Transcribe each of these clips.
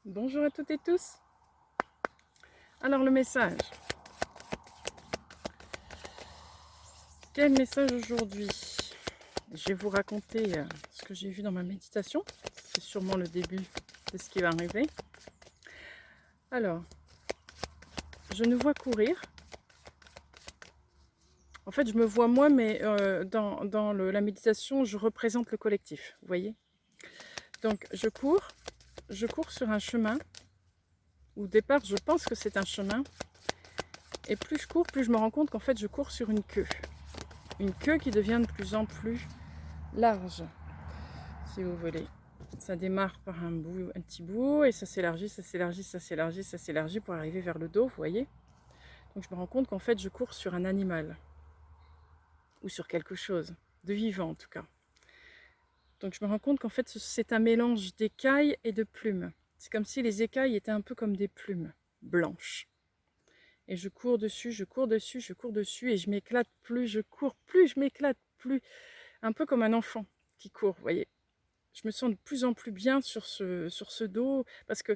Bonjour à toutes et tous. Alors le message. Quel message aujourd'hui? Je vais vous raconter ce que j'ai vu dans ma méditation. C'est sûrement le début de ce qui va arriver. Alors, je nous vois courir. En fait, je me vois moi, mais dans la méditation, je représente le collectif. Vous voyez? Donc, je cours sur un chemin. Au départ, je pense que c'est un chemin. Et plus je cours, plus je me rends compte qu'en fait, je cours sur une queue. Une queue qui devient de plus en plus large, si vous voulez. Ça démarre par un petit bout, et ça s'élargit, ça s'élargit, ça s'élargit, ça s'élargit pour arriver vers le dos, vous voyez. Donc je me rends compte qu'en fait, je cours sur un animal. Ou sur quelque chose, de vivant en tout cas. Donc je me rends compte qu'en fait, c'est un mélange d'écailles et de plumes. C'est comme si les écailles étaient un peu comme des plumes blanches. Et je cours dessus, je cours dessus, je cours dessus, et je m'éclate plus, je cours plus, je m'éclate plus. Un peu comme un enfant qui court, vous voyez. Je me sens de plus en plus bien sur ce dos, parce que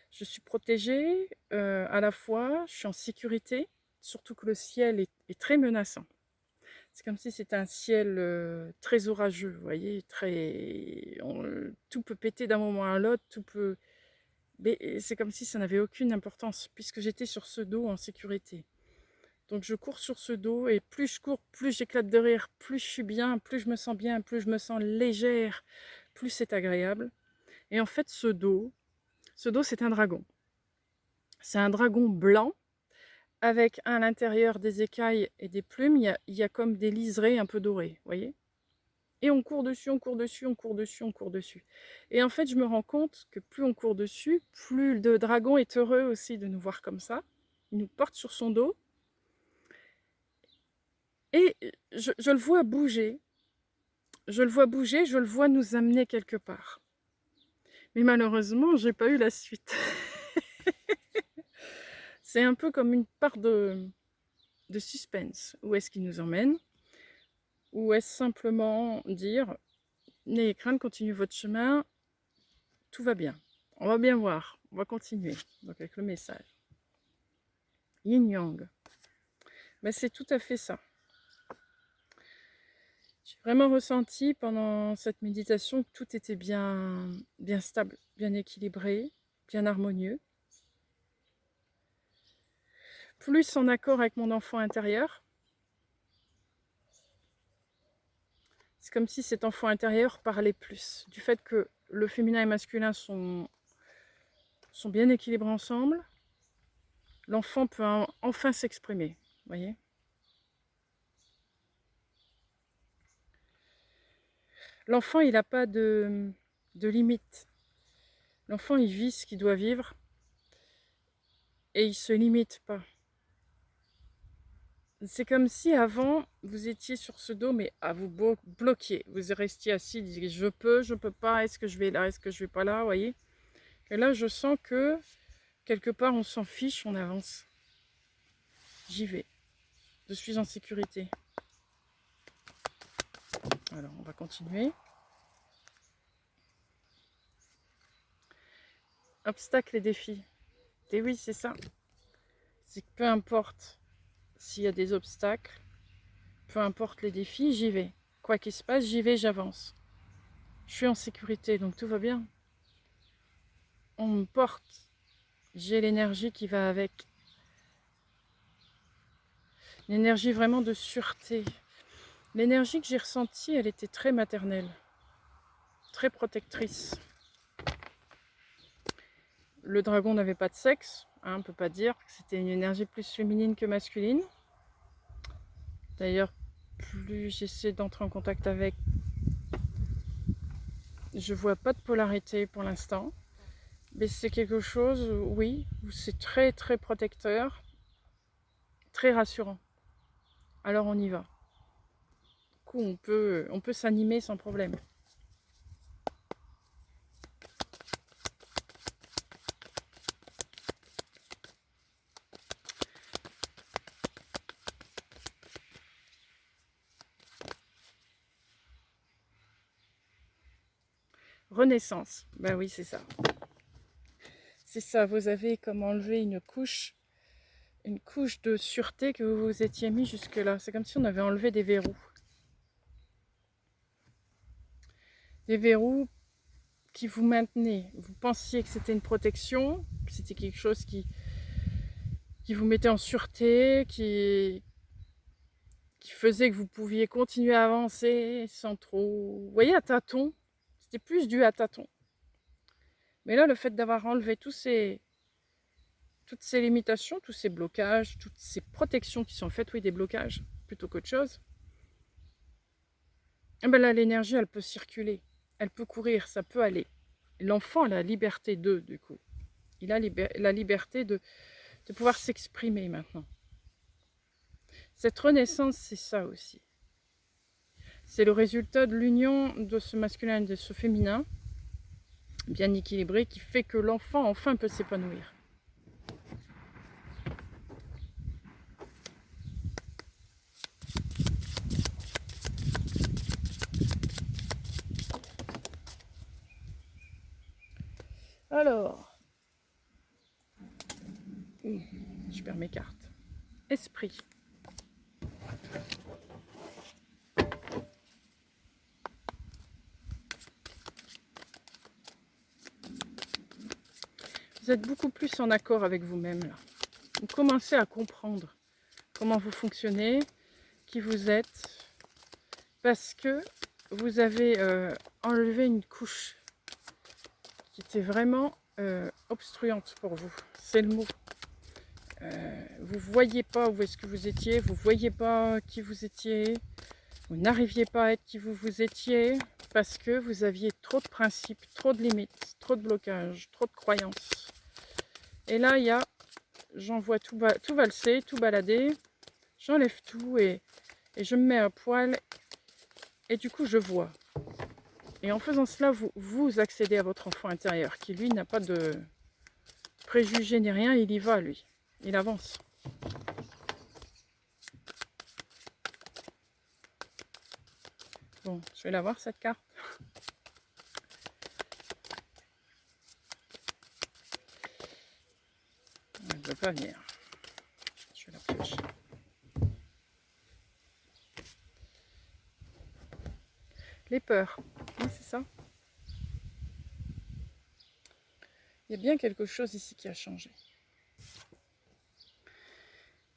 je suis protégée à la fois, je suis en sécurité, surtout que le ciel est très menaçant. C'est comme si c'était un ciel très orageux, vous voyez, tout peut péter d'un moment à l'autre, tout peut... Mais c'est comme si ça n'avait aucune importance, puisque j'étais sur ce dos en sécurité. Donc je cours sur ce dos, et plus je cours, plus j'éclate de rire, plus je suis bien, plus je me sens bien, plus je me sens légère, plus c'est agréable. Et en fait, ce dos c'est un dragon. C'est un dragon blanc, avec à l'intérieur des écailles et des plumes, il y a comme des liserés un peu dorés, vous voyez. Et on court dessus, on court dessus, on court dessus, on court dessus. Et en fait, je me rends compte que plus on court dessus, plus le dragon est heureux aussi de nous voir comme ça. Il nous porte sur son dos. Et je le vois bouger. Je le vois bouger, je le vois nous amener quelque part. Mais malheureusement, j'ai pas eu la suite. C'est un peu comme une part de suspense. Où est-ce qu'il nous emmène? Ou est-ce simplement dire, n'ayez crainte, continuez votre chemin, tout va bien. On va bien voir, on va continuer. Donc avec le message. Yin-yang. Ben, c'est tout à fait ça. J'ai vraiment ressenti pendant cette méditation que tout était bien stable, bien équilibré, bien harmonieux. Plus en accord avec mon enfant intérieur. C'est comme si cet enfant intérieur parlait plus. Du fait que le féminin et le masculin sont bien équilibrés ensemble, l'enfant peut enfin s'exprimer, voyez. L'enfant, il n'a pas de limite. L'enfant, il vit ce qu'il doit vivre et il ne se limite pas. C'est comme si avant, vous étiez sur ce dos, mais à vous bloquer. Vous restiez assis, disiez je peux pas, est-ce que je vais là, est-ce que je vais pas là, voyez. Et là, je sens que quelque part, on s'en fiche, on avance. J'y vais. Je suis en sécurité. Alors, on va continuer. Obstacles et défis. Et oui, c'est ça. C'est que peu importe s'il y a des obstacles, peu importe les défis, j'y vais. Quoi qu'il se passe, j'y vais, j'avance. Je suis en sécurité, donc tout va bien. On me porte. J'ai l'énergie qui va avec. L'énergie vraiment de sûreté. L'énergie que j'ai ressentie, elle était très maternelle. Très protectrice. Le dragon n'avait pas de sexe. Hein, on ne peut pas dire que c'était une énergie plus féminine que masculine. D'ailleurs, plus j'essaie d'entrer en contact avec, je vois pas de polarité pour l'instant. Mais c'est quelque chose, oui, où c'est très très protecteur, très rassurant. Alors on y va. Du coup, on peut s'animer sans problème. Renaissance, ben oui, c'est ça. c'est ça, vous avez comme enlevé une couche de sûreté que vous vous étiez mis jusque-là. C'est comme si on avait enlevé des verrous. Des verrous qui vous maintenaient. Vous pensiez que c'était une protection, que c'était quelque chose qui vous mettait en sûreté, qui faisait que vous pouviez continuer à avancer sans trop... Vous voyez, à tâtons. C'était plus dû à tâtons. Mais là, le fait d'avoir enlevé toutes ces limitations, tous ces blocages, toutes ces protections qui sont faites, oui, des blocages, plutôt qu'autre chose, eh ben là, l'énergie, elle peut circuler, elle peut courir, ça peut aller. L'enfant a la liberté du coup. Il a la liberté de pouvoir s'exprimer maintenant. Cette renaissance, c'est ça aussi. C'est le résultat de l'union de ce masculin et de ce féminin, bien équilibré, qui fait que l'enfant enfin peut s'épanouir. Alors, je perds mes cartes. Esprit. Vous êtes beaucoup plus en accord avec vous-même là. Vous commencez à comprendre comment vous fonctionnez, qui vous êtes, parce que vous avez enlevé une couche qui était vraiment obstruante pour vous. C'est le mot. Vous ne voyiez pas où est-ce que vous étiez, vous ne voyiez pas qui vous étiez, vous n'arriviez pas à être qui vous étiez, parce que vous aviez trop de principes, trop de limites, trop de blocages, trop de croyances. Et là, il y a, j'en vois tout valser, tout balader, j'enlève tout et je me mets à poil et du coup je vois. Et en faisant cela, vous accédez à votre enfant intérieur qui lui n'a pas de préjugés ni rien, il y va lui, il avance. Bon, je vais la voir cette carte. Elle ne veut pas venir. Je vais la piocher. Les peurs, oui, c'est ça. Il y a bien quelque chose ici qui a changé.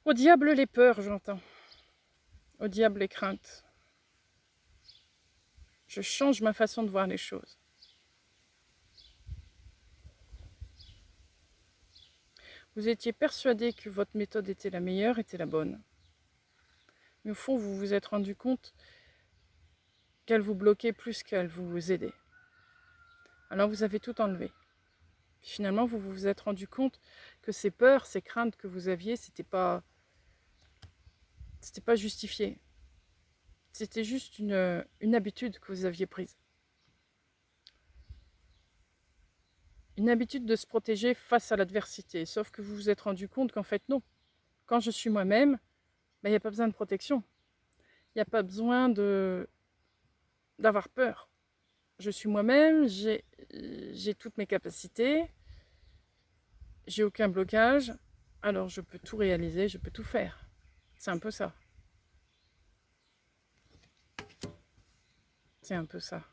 Au diable les peurs, j'entends. Au diable les craintes. Je change ma façon de voir les choses. Vous étiez persuadé que votre méthode était la meilleure, était la bonne. Mais au fond, vous vous êtes rendu compte qu'elle vous bloquait plus qu'elle vous aidait. Alors vous avez tout enlevé. Finalement, vous vous êtes rendu compte que ces peurs, ces craintes que vous aviez, c'était pas justifié. C'était juste une habitude que vous aviez prise. Une habitude de se protéger face à l'adversité. Sauf que vous vous êtes rendu compte qu'en fait, non. Quand je suis moi-même, il n'y a pas besoin de protection. Il n'y a pas besoin d'avoir peur. Je suis moi-même, j'ai toutes mes capacités, j'ai aucun blocage, alors je peux tout réaliser, je peux tout faire. C'est un peu ça. C'est un peu ça.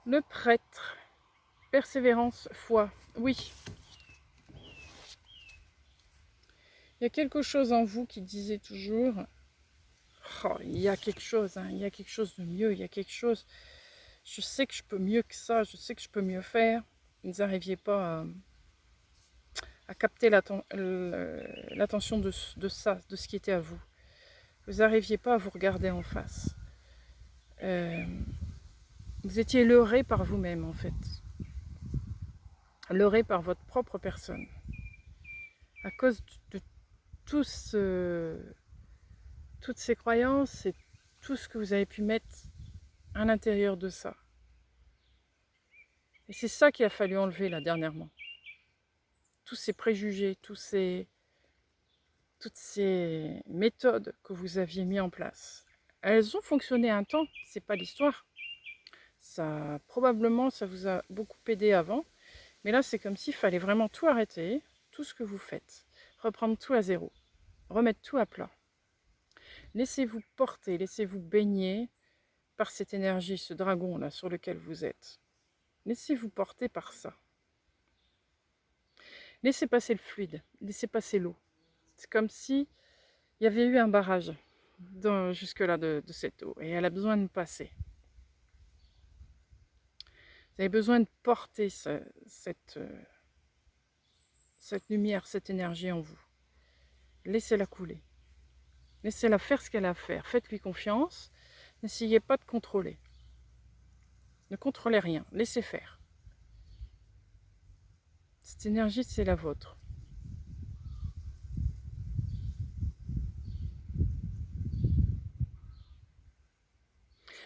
Le prêtre, persévérance, foi, oui. Il y a quelque chose en vous qui disait toujours, oh, il y a quelque chose, hein, il y a quelque chose de mieux, il y a quelque chose, je sais que je peux mieux que ça, je sais que je peux mieux faire. Vous n'arriviez pas à capter l'attention de ça, de ce qui était à vous. Vous n'arriviez pas à vous regarder en face. Vous étiez leurré par vous-même, en fait. Leurré par votre propre personne. À cause de toutes ces croyances et tout ce que vous avez pu mettre à l'intérieur de ça. Et c'est ça qu'il a fallu enlever là dernièrement. Tous ces préjugés, tous ces toutes ces méthodes que vous aviez mis en place, elles ont fonctionné un temps, c'est pas l'histoire. Ça, probablement, ça vous a beaucoup aidé avant. Mais là, c'est comme s'il fallait vraiment tout arrêter, tout ce que vous faites. Reprendre tout à zéro. Remettre tout à plat. Laissez-vous porter, laissez-vous baigner par cette énergie, ce dragon-là sur lequel vous êtes. Laissez-vous porter par ça. Laissez passer le fluide, laissez passer l'eau. C'est comme si il y avait eu un barrage jusque-là de cette eau et elle a besoin de passer. Vous avez besoin de porter cette lumière, cette énergie en vous. Laissez-la couler. Laissez-la faire ce qu'elle a à faire. Faites-lui confiance. N'essayez pas de contrôler. Ne contrôlez rien. Laissez faire. Cette énergie, c'est la vôtre.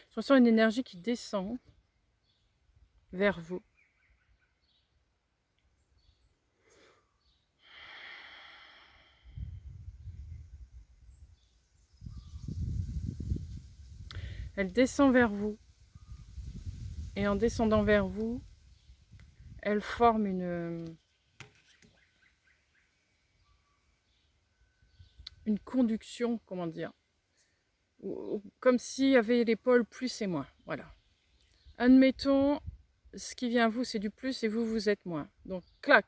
Je ressens une énergie qui descend vers vous. Elle descend vers vous. Et en descendant vers vous, elle forme une conduction, comment dire, comme s'il y avait les pôles plus et moins. Voilà. Admettons, ce qui vient à vous, c'est du plus et vous, vous êtes moins. Donc, clac,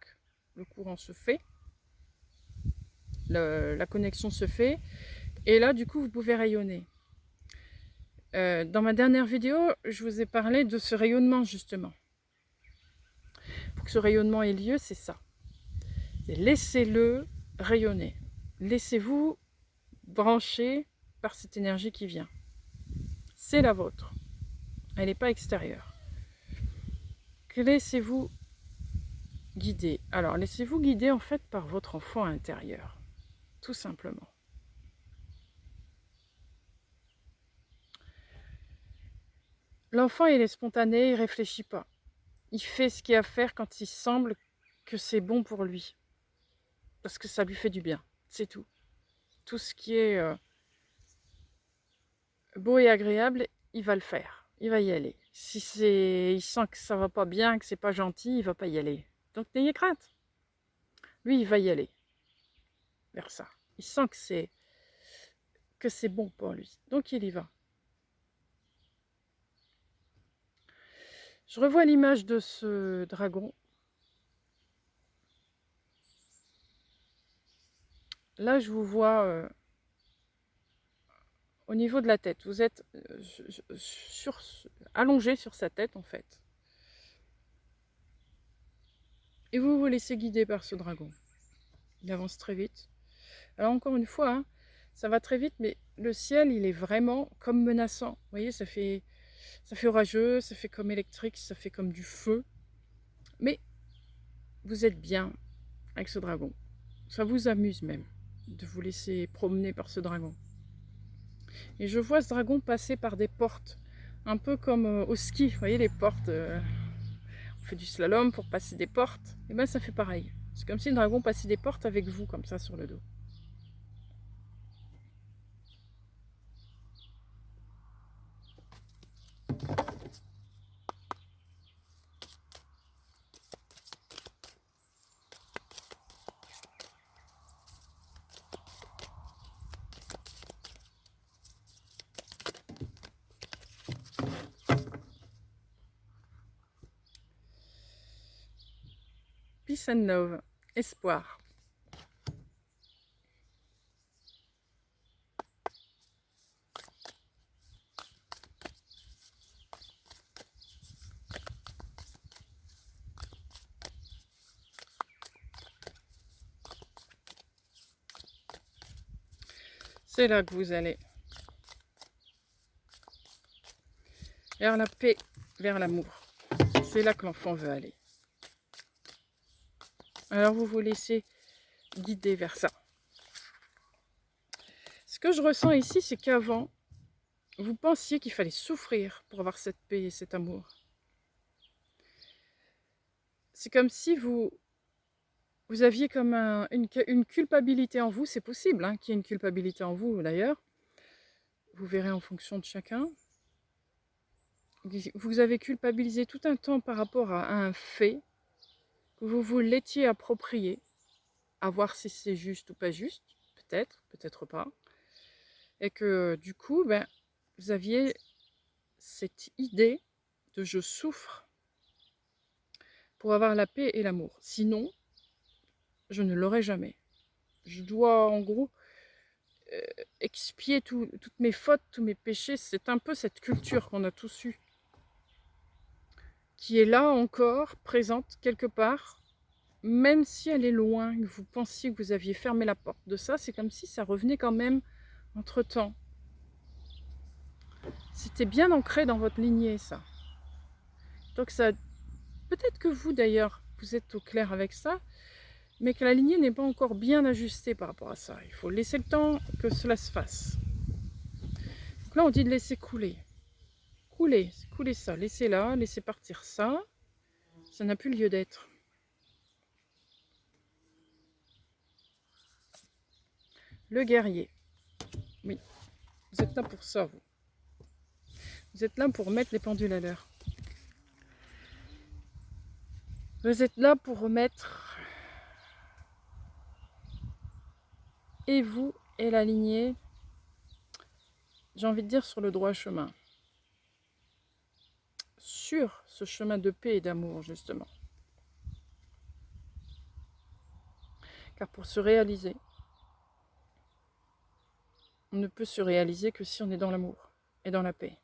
le courant se fait. La connexion se fait. Et là, du coup, vous pouvez rayonner. Dans ma dernière vidéo, je vous ai parlé de ce rayonnement, justement. Pour que ce rayonnement ait lieu, c'est ça. Laissez-le rayonner. Laissez-vous brancher par cette énergie qui vient. C'est la vôtre. Elle n'est pas extérieure. Laissez-vous guider. Alors, laissez-vous guider en fait par votre enfant intérieur. Tout simplement. L'enfant, il est spontané, il ne réfléchit pas. Il fait ce qu'il a à faire quand il semble que c'est bon pour lui. Parce que ça lui fait du bien. C'est tout. Tout ce qui est beau et agréable, il va le faire. Il va y aller. Si il sent que ça va pas bien, que c'est pas gentil, il va pas y aller. Donc n'ayez crainte. Lui, il va y aller vers ça. Il sent que c'est bon pour lui. Donc il y va. Je revois l'image de ce dragon. Là, je vous vois au niveau de la tête. Vous êtes allongé sur sa tête, en fait. Et vous vous laissez guider par ce dragon. Il avance très vite. Alors encore une fois, hein, ça va très vite, mais le ciel, il est vraiment comme menaçant. Vous voyez, ça fait orageux, ça fait comme électrique, ça fait comme du feu. Mais vous êtes bien avec ce dragon. Ça vous amuse même de vous laisser promener par ce dragon. Et je vois ce dragon passer par des portes, un peu comme au ski. Vous voyez les portes, on fait du slalom pour passer des portes. Et bien ça fait pareil. C'est comme si le dragon passait des portes avec vous, comme ça, sur le dos. Peace and love, espoir. C'est là que vous allez. Vers la paix, vers l'amour. C'est là que l'enfant veut aller. Alors vous vous laissez guider vers ça. Ce que je ressens ici, c'est qu'avant, vous pensiez qu'il fallait souffrir pour avoir cette paix et cet amour. C'est comme si vous vous aviez comme une culpabilité en vous, c'est possible hein, qu'il y ait une culpabilité en vous d'ailleurs, vous verrez en fonction de chacun. Vous avez culpabilisé tout un temps par rapport à un fait que vous vous l'étiez approprié, à voir si c'est juste ou pas juste, peut-être, peut-être pas. Et que du coup, ben, vous aviez cette idée de je souffre pour avoir la paix et l'amour. Sinon, je ne l'aurai jamais. Je dois en gros expier toutes mes fautes, tous mes péchés. C'est un peu cette culture qu'on a tous eue, qui est là encore, présente quelque part, même si elle est loin, que vous pensiez que vous aviez fermé la porte de ça, c'est comme si ça revenait quand même entre-temps. C'était bien ancré dans votre lignée, ça. Donc ça, peut-être que vous d'ailleurs, vous êtes au clair avec ça, mais que la lignée n'est pas encore bien ajustée par rapport à ça. Il faut laisser le temps que cela se fasse. Donc là, on dit de laisser couler. Couler, couler ça, laissez là, laissez partir ça. Ça n'a plus lieu d'être. Le guerrier. Oui, vous êtes là pour ça, vous. Vous êtes là pour remettre les pendules à l'heure. Vous êtes là pour remettre et vous et la lignée, j'ai envie de dire, sur le droit chemin. Sur ce chemin de paix et d'amour, justement. Car pour se réaliser, on ne peut se réaliser que si on est dans l'amour et dans la paix.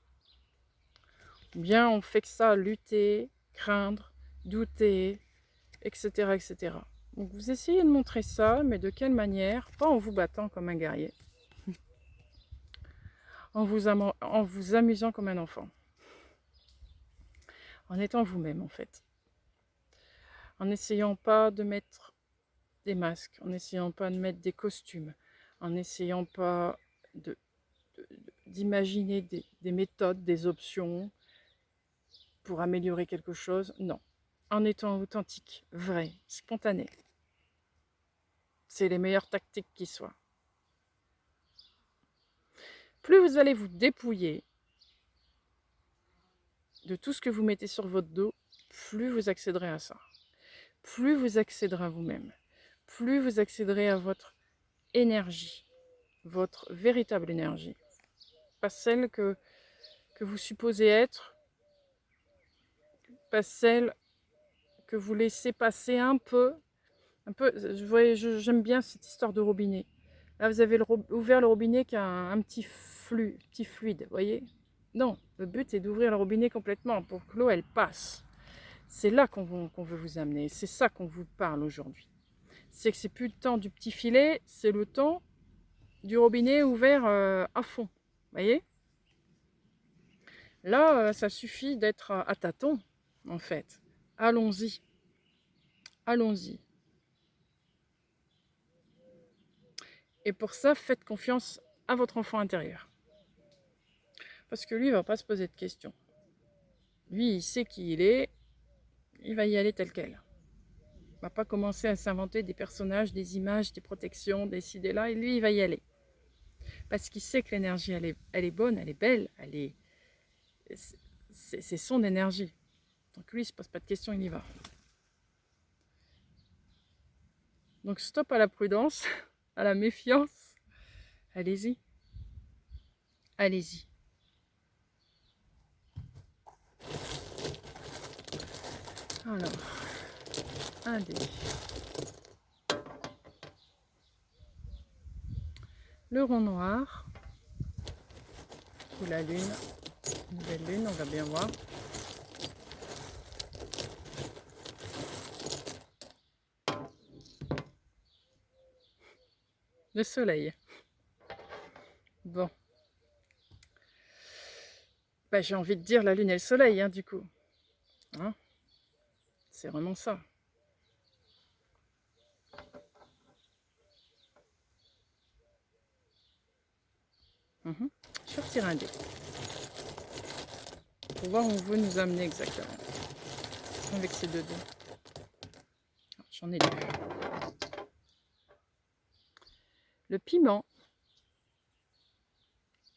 Bien, on fait que ça, lutter, craindre, douter, etc., etc. Donc vous essayez de montrer ça, mais de quelle manière? Pas en vous battant comme un guerrier, en vous amusant comme un enfant, en étant vous-même en fait, en n'essayant pas de mettre des masques, en n'essayant pas de mettre des costumes, en n'essayant pas d'imaginer des méthodes, des options pour améliorer quelque chose. Non, en étant authentique, vrai, spontané. C'est les meilleures tactiques qui soient. Plus vous allez vous dépouiller de tout ce que vous mettez sur votre dos, plus vous accéderez à ça. Plus vous accéderez à vous-même. Plus vous accéderez à votre énergie, votre véritable énergie. Pas celle que vous supposez être, pas celle que vous laissez passer un peu. J'aime bien cette histoire de robinet. Là, vous avez ouvert le robinet qui a un petit fluide, vous voyez? Non, le but est d'ouvrir le robinet complètement pour que l'eau, elle passe. C'est là qu'on veut vous amener. C'est ça qu'on vous parle aujourd'hui. C'est que c'est plus le temps du petit filet, c'est le temps du robinet ouvert à fond. Vous voyez? Là, ça suffit d'être à tâtons, en fait. Allons-y. Allons-y. Et pour ça, faites confiance à votre enfant intérieur. Parce que lui, il ne va pas se poser de questions. Lui, il sait qui il est. Il va y aller tel quel. Il ne va pas commencer à s'inventer des personnages, des images, des protections, des ci, des là. Et lui, il va y aller. Parce qu'il sait que l'énergie, elle est bonne, elle est belle. C'est son énergie. Donc lui, il ne se pose pas de questions, il y va. Donc stop à la prudence, à la méfiance. Allez-y. Allez-y. Alors, un dé. Le rond noir. Ou la lune. Une belle lune, on va bien voir. Le soleil. Bon. Bah, j'ai envie de dire la lune et le soleil, hein, du coup. Hein, c'est vraiment ça. Je retire un dé. Pour voir où on veut nous amener exactement. Avec ces deux dés. J'en ai deux. le piment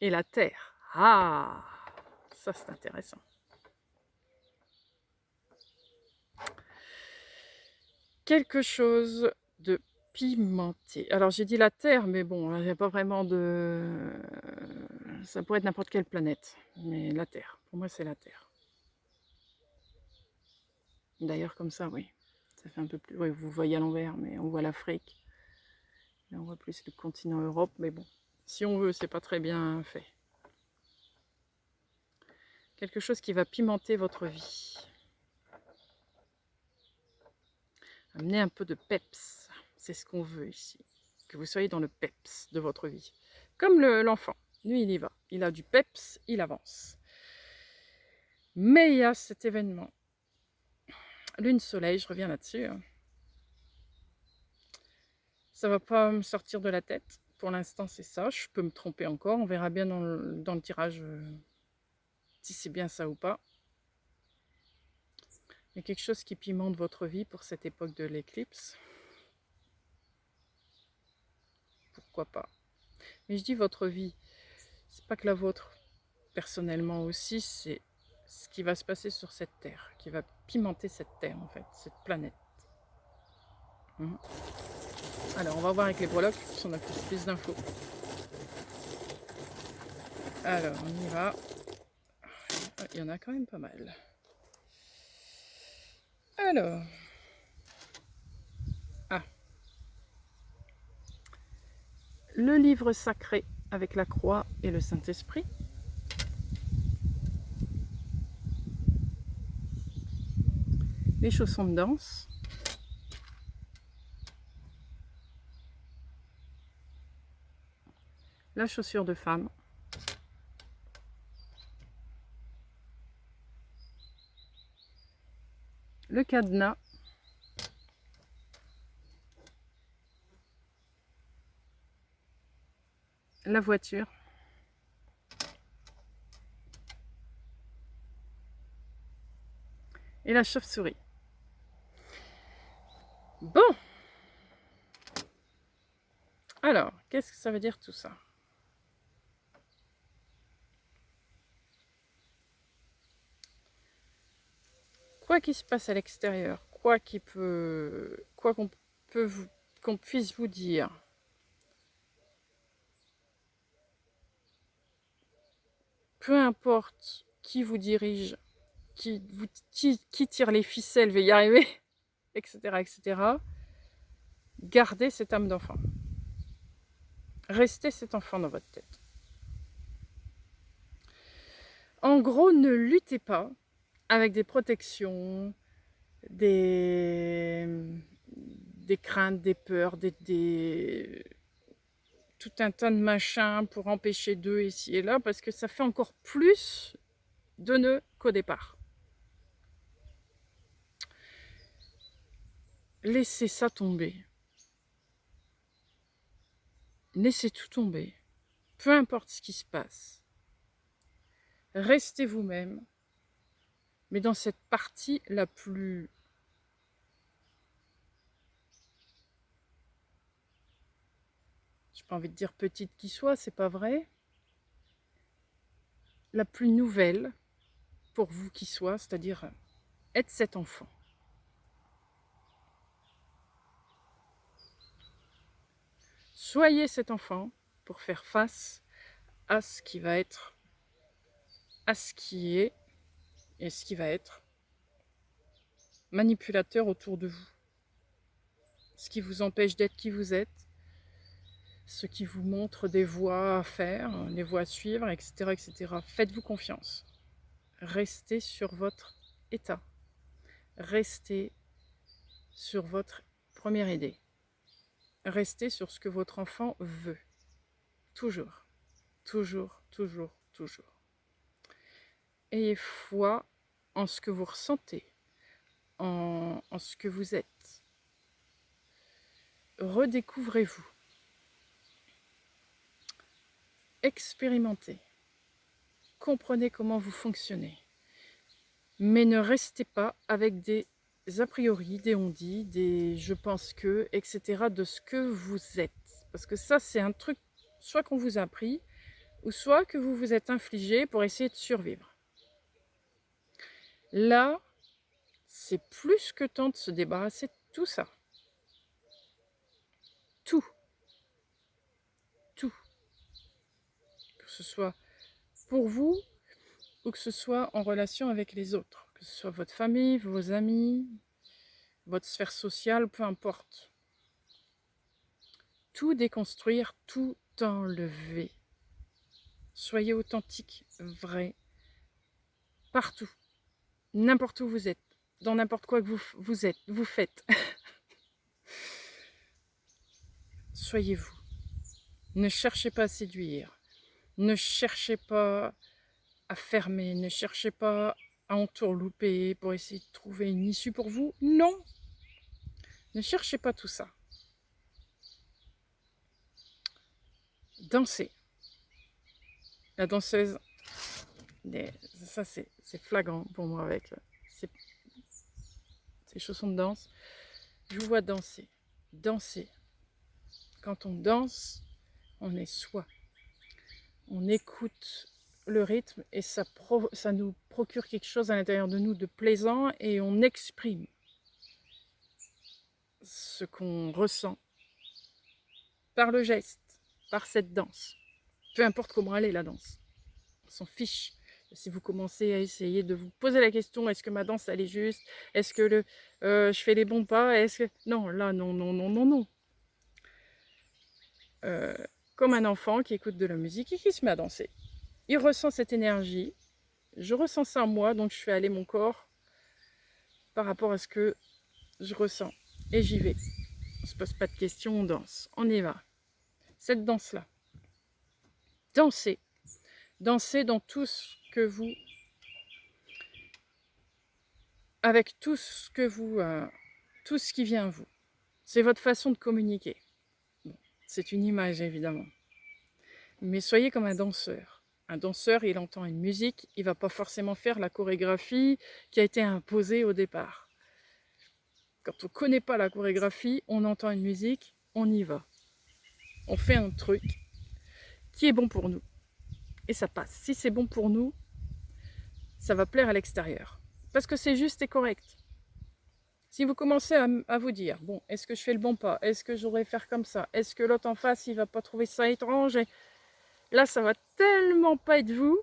et la terre. Ah, ça c'est intéressant. Quelque chose de pimenté. Alors j'ai dit la Terre, mais bon, il n'y a pas vraiment de... Ça pourrait être n'importe quelle planète, mais la Terre. Pour moi, c'est la Terre. D'ailleurs, comme ça, oui. Ça fait un peu plus... Oui, vous voyez à l'envers, mais on voit l'Afrique. Là, on voit plus le continent Europe, mais bon. Si on veut, c'est pas très bien fait. Quelque chose qui va pimenter votre vie. Amener un peu de peps. C'est ce qu'on veut ici. Que vous soyez dans le peps de votre vie. Comme l'enfant. Lui, il y va. Il a du peps, il avance. Mais il y a cet événement. Lune, soleil, je reviens là-dessus. Ça ne va pas me sortir de la tête. Pour l'instant, c'est ça. Je peux me tromper encore. On verra bien dans le tirage si c'est bien ça ou pas. Il y a quelque chose qui pimente votre vie pour cette époque de l'éclipse. Pourquoi pas? Mais je dis votre vie, c'est pas que la vôtre. Personnellement aussi, c'est ce qui va se passer sur cette terre, qui va pimenter cette terre en fait, cette planète. Alors, on va voir avec les breloques, si on a plus d'infos. Alors, on y va. Il y en a quand même pas mal. Alors. Ah. Le livre sacré avec la croix et le Saint-Esprit. Les chaussons de danse. La chaussure de femme. Le cadenas. La voiture. Et la chauve-souris. Bon. Alors, qu'est-ce que ça veut dire tout ça? Quoi qu'il se passe à l'extérieur, quoi qu'on puisse vous dire, peu importe qui vous dirige, qui tire les ficelles, va y arriver, etc., etc., gardez cette âme d'enfant. Restez cet enfant dans votre tête. En gros, ne luttez pas avec des protections, des craintes, des peurs, tout un tas de machins pour empêcher d'eux ici et là, parce que ça fait encore plus de nœuds qu'au départ. Laissez ça tomber. Laissez tout tomber. Peu importe ce qui se passe. Restez vous-même, mais dans cette partie la plus... J'ai pas envie de dire petite qui soit, c'est pas vrai. La plus nouvelle pour vous qui soit, c'est-à-dire être cet enfant. Soyez cet enfant pour faire face à ce qui va être, à ce qui est et ce qui va être manipulateur autour de vous. Ce qui vous empêche d'être qui vous êtes, ce qui vous montre des voies à faire, des voies à suivre, etc., etc. Faites-vous confiance. Restez sur votre état. Restez sur votre première idée. Restez sur ce que votre enfant veut. Toujours, toujours, toujours, toujours. Ayez foi en ce que vous ressentez, en ce que vous êtes. Redécouvrez-vous. Expérimentez. Comprenez comment vous fonctionnez. Mais ne restez pas avec des a priori, des on-dit, des je pense que, etc. de ce que vous êtes. Parce que ça, c'est un truc, soit qu'on vous a appris, ou soit que vous vous êtes infligé pour essayer de survivre. Là, c'est plus que temps de se débarrasser de tout ça. Tout. Tout. Que ce soit pour vous, ou que ce soit en relation avec les autres. Que ce soit votre famille, vos amis, votre sphère sociale, peu importe. Tout déconstruire, tout enlever. Soyez authentique, vrai, partout, n'importe où vous êtes, dans n'importe quoi que vous faites. Soyez vous. Ne cherchez pas à séduire, ne cherchez pas à fermer, ne cherchez pas à entourlouper pour essayer de trouver une issue pour vous. Non, ne cherchez pas tout ça. Dansez. La danseuse, ça c'est flagrant pour moi avec ces chaussons de danse. Je vous vois danser. Danser. Quand on danse, on est soi. On écoute le rythme et ça nous procure quelque chose à l'intérieur de nous de plaisant et on exprime ce qu'on ressent par le geste, par cette danse. Peu importe comment elle est la danse. On s'en fiche. Si vous commencez à essayer de vous poser la question, est-ce que ma danse elle est juste? Est-ce que je fais les bons pas? Est-ce que... Non, là, non, non, non, non, non. Comme un enfant qui écoute de la musique et qui se met à danser. Il ressent cette énergie. Je ressens ça en moi, donc je fais aller mon corps par rapport à ce que je ressens. Et j'y vais. On ne se pose pas de questions, on danse. On y va. Cette danse-là. Dansez. Dansez dans tout ce que vous... Avec tout ce que vous... tout ce qui vient à vous. C'est votre façon de communiquer. Bon, c'est une image, évidemment. Mais soyez comme un danseur. Un danseur, il entend une musique, il ne va pas forcément faire la chorégraphie qui a été imposée au départ. Quand on ne connaît pas la chorégraphie, on entend une musique, on y va. On fait un truc qui est bon pour nous. Et ça passe. Si c'est bon pour nous, ça va plaire à l'extérieur. Parce que c'est juste et correct. Si vous commencez à vous dire, bon, est-ce que je fais le bon pas? Est-ce que j'aurais faire comme ça? Est-ce que l'autre en face, il ne va pas trouver ça étrange? Et là, ça va tellement pas être vous,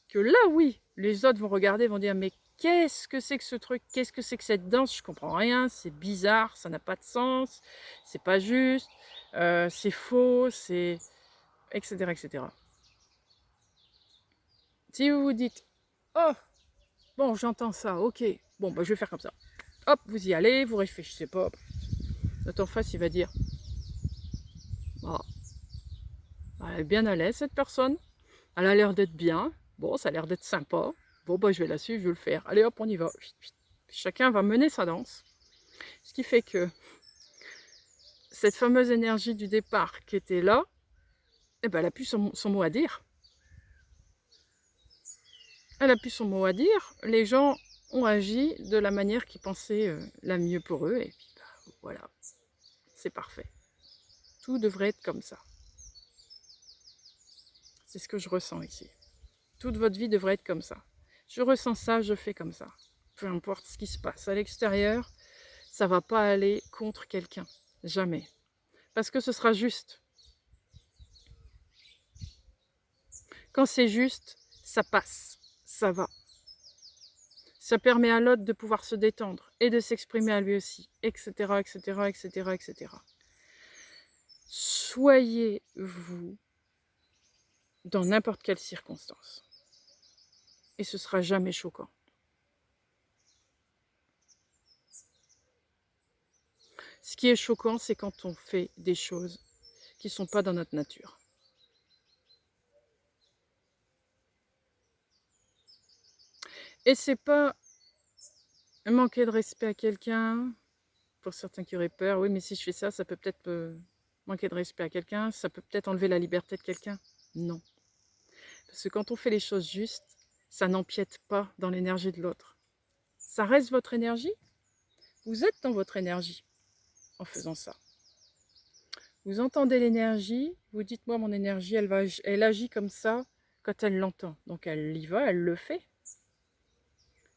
que là, oui, les autres vont regarder, vont dire, mais qu'est-ce que c'est que ce truc? Qu'est-ce que c'est que cette danse? Je comprends rien, c'est bizarre, ça n'a pas de sens, c'est pas juste, c'est faux, c'est... etc., etc. Si vous vous dites, oh, bon, j'entends ça, ok, bon, bah, je vais faire comme ça. Hop, vous y allez, vous réfléchissez pas. L'autre en face, il va dire, oh, elle est bien à l'aise, cette personne. Elle a l'air d'être bien. Bon, ça a l'air d'être sympa. Bon, bah, je vais la suivre, je vais le faire. Allez, hop, on y va. Chacun va mener sa danse. Ce qui fait que cette fameuse énergie du départ qui était là, eh ben, elle a plus son mot à dire. Elle a plus son mot à dire. Les gens ont agi de la manière qu'ils pensaient la mieux pour eux. Et puis, bah, voilà, c'est parfait. Tout devrait être comme ça. C'est ce que je ressens ici. Toute votre vie devrait être comme ça. Je ressens ça, je fais comme ça. Peu importe ce qui se passe à l'extérieur, ça ne va pas aller contre quelqu'un. Jamais. Parce que ce sera juste. Quand c'est juste, ça passe, ça va. Ça permet à l'autre de pouvoir se détendre et de s'exprimer à lui aussi, etc., etc., etc., etc. Soyez vous dans n'importe quelle circonstance. Et ce sera jamais choquant. Ce qui est choquant, c'est quand on fait des choses qui ne sont pas dans notre nature. Et c'est pas manquer de respect à quelqu'un, pour certains qui auraient peur, oui, mais si je fais ça, ça peut peut-être manquer de respect à quelqu'un, ça peut peut-être enlever la liberté de quelqu'un. Non. Parce que quand on fait les choses justes, ça n'empiète pas dans l'énergie de l'autre. Ça reste votre énergie. Vous êtes dans votre énergie en faisant ça. Vous entendez l'énergie, vous dites, moi, mon énergie, elle agit comme ça quand elle l'entend. Donc, elle y va, elle le fait.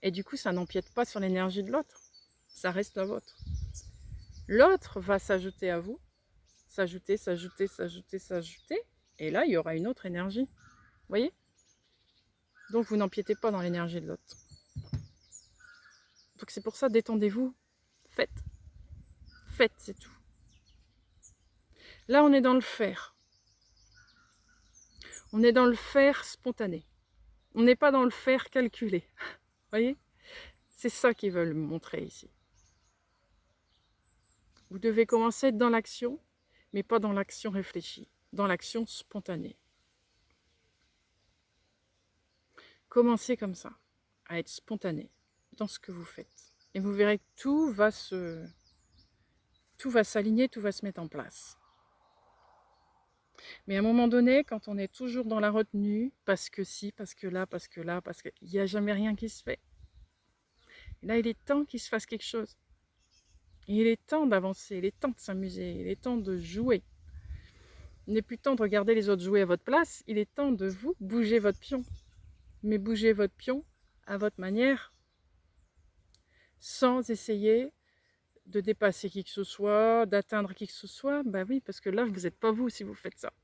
Et du coup, ça n'empiète pas sur l'énergie de l'autre. Ça reste la vôtre. L'autre va s'ajouter à vous, s'ajouter, s'ajouter, s'ajouter, s'ajouter. Et là, il y aura une autre énergie. Vous voyez? Donc, vous n'empiétez pas dans l'énergie de l'autre. Donc, c'est pour ça, détendez-vous. Faites. Faites, c'est tout. Là, on est dans le faire. On est dans le faire spontané. On n'est pas dans le faire calculé. Vous voyez? C'est ça qu'ils veulent montrer ici. Vous devez commencer dans l'action, mais pas dans l'action réfléchie, dans l'action spontanée. Commencez comme ça, à être spontané dans ce que vous faites. Et vous verrez que tout va s'aligner, tout va se mettre en place. Mais à un moment donné, quand on est toujours dans la retenue, parce que si, parce que là, parce que là, parce qu'il n'y a jamais rien qui se fait. Et là, il est temps qu'il se fasse quelque chose. Il est temps d'avancer, il est temps de s'amuser, il est temps de jouer. Il n'est plus temps de regarder les autres jouer à votre place, il est temps de vous bouger votre pion. Mais bougez votre pion à votre manière, sans essayer de dépasser qui que ce soit, d'atteindre qui que ce soit. Ben oui, parce que là, vous n'êtes pas vous si vous faites ça.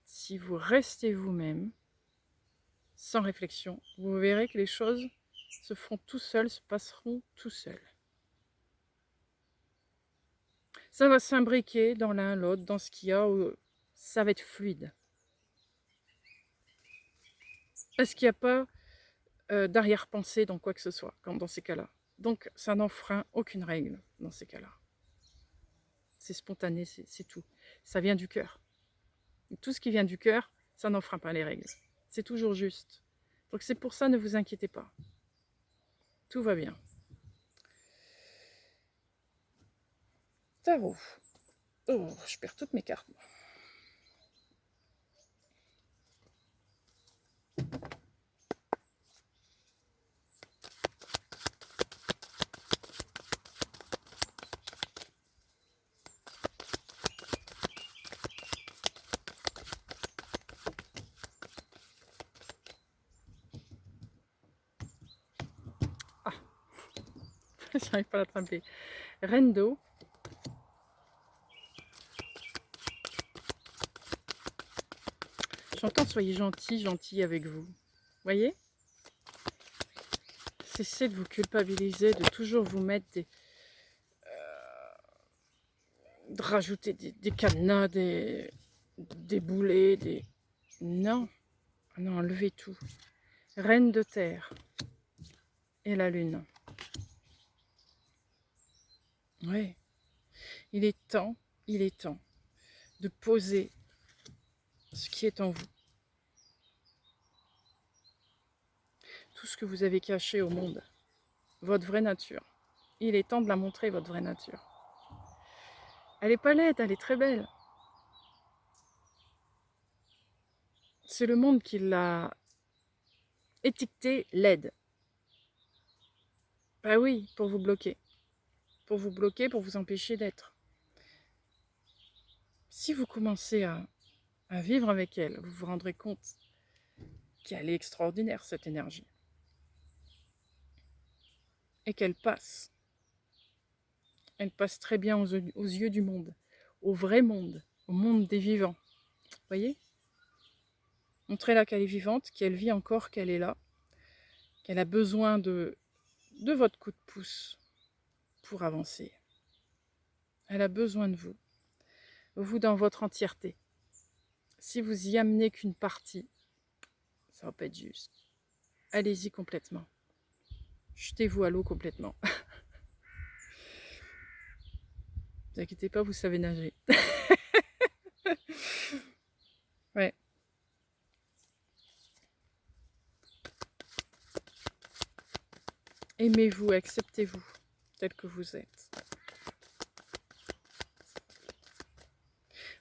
Si vous restez vous-même, sans réflexion, vous verrez que les choses se feront tout seuls, se passeront tout seuls. Ça va s'imbriquer dans l'un, l'autre, dans ce qu'il y a, ça va être fluide. Parce qu'il n'y a pas d'arrière-pensée dans quoi que ce soit, comme dans ces cas-là. Donc, ça n'enfreint aucune règle dans ces cas-là. C'est spontané, c'est tout. Ça vient du cœur. Tout ce qui vient du cœur, ça n'enfreint pas les règles. C'est toujours juste. Donc, c'est pour ça, ne vous inquiétez pas. Tout va bien. Tarot. Oh, je perds toutes mes cartes. Ah, j'arrive pas à l'attraper. Reine d'eau. J'entends soyez gentil, gentil avec vous. Voyez? Cessez de vous culpabiliser, de toujours vous mettre de rajouter des cadenas, des boulets, des... Non, non, enlevez tout. Reine de terre et la lune. Oui, il est temps de poser ce qui est en vous. Tout ce que vous avez caché au monde, votre vraie nature. Il est temps de la montrer, votre vraie nature. Elle n'est pas laide, elle est très belle. C'est le monde qui l'a étiquetée laide. Bah oui, pour vous bloquer. Pour vous bloquer, pour vous empêcher d'être. Si vous commencez à vivre avec elle, vous vous rendrez compte qu'elle est extraordinaire, cette énergie. Et qu'elle passe. Elle passe très bien aux yeux du monde, au vrai monde, au monde des vivants. Vous voyez? Montrez-la qu'elle est vivante, qu'elle vit encore, qu'elle est là, qu'elle a besoin de votre coup de pouce pour avancer. Elle a besoin de vous. Vous dans votre entièreté. Si vous y amenez qu'une partie, ça va pas être juste. Allez-y complètement. Jetez-vous à l'eau complètement. Ne vous inquiétez pas, vous savez nager. Ouais. Aimez-vous, acceptez-vous tel que vous êtes.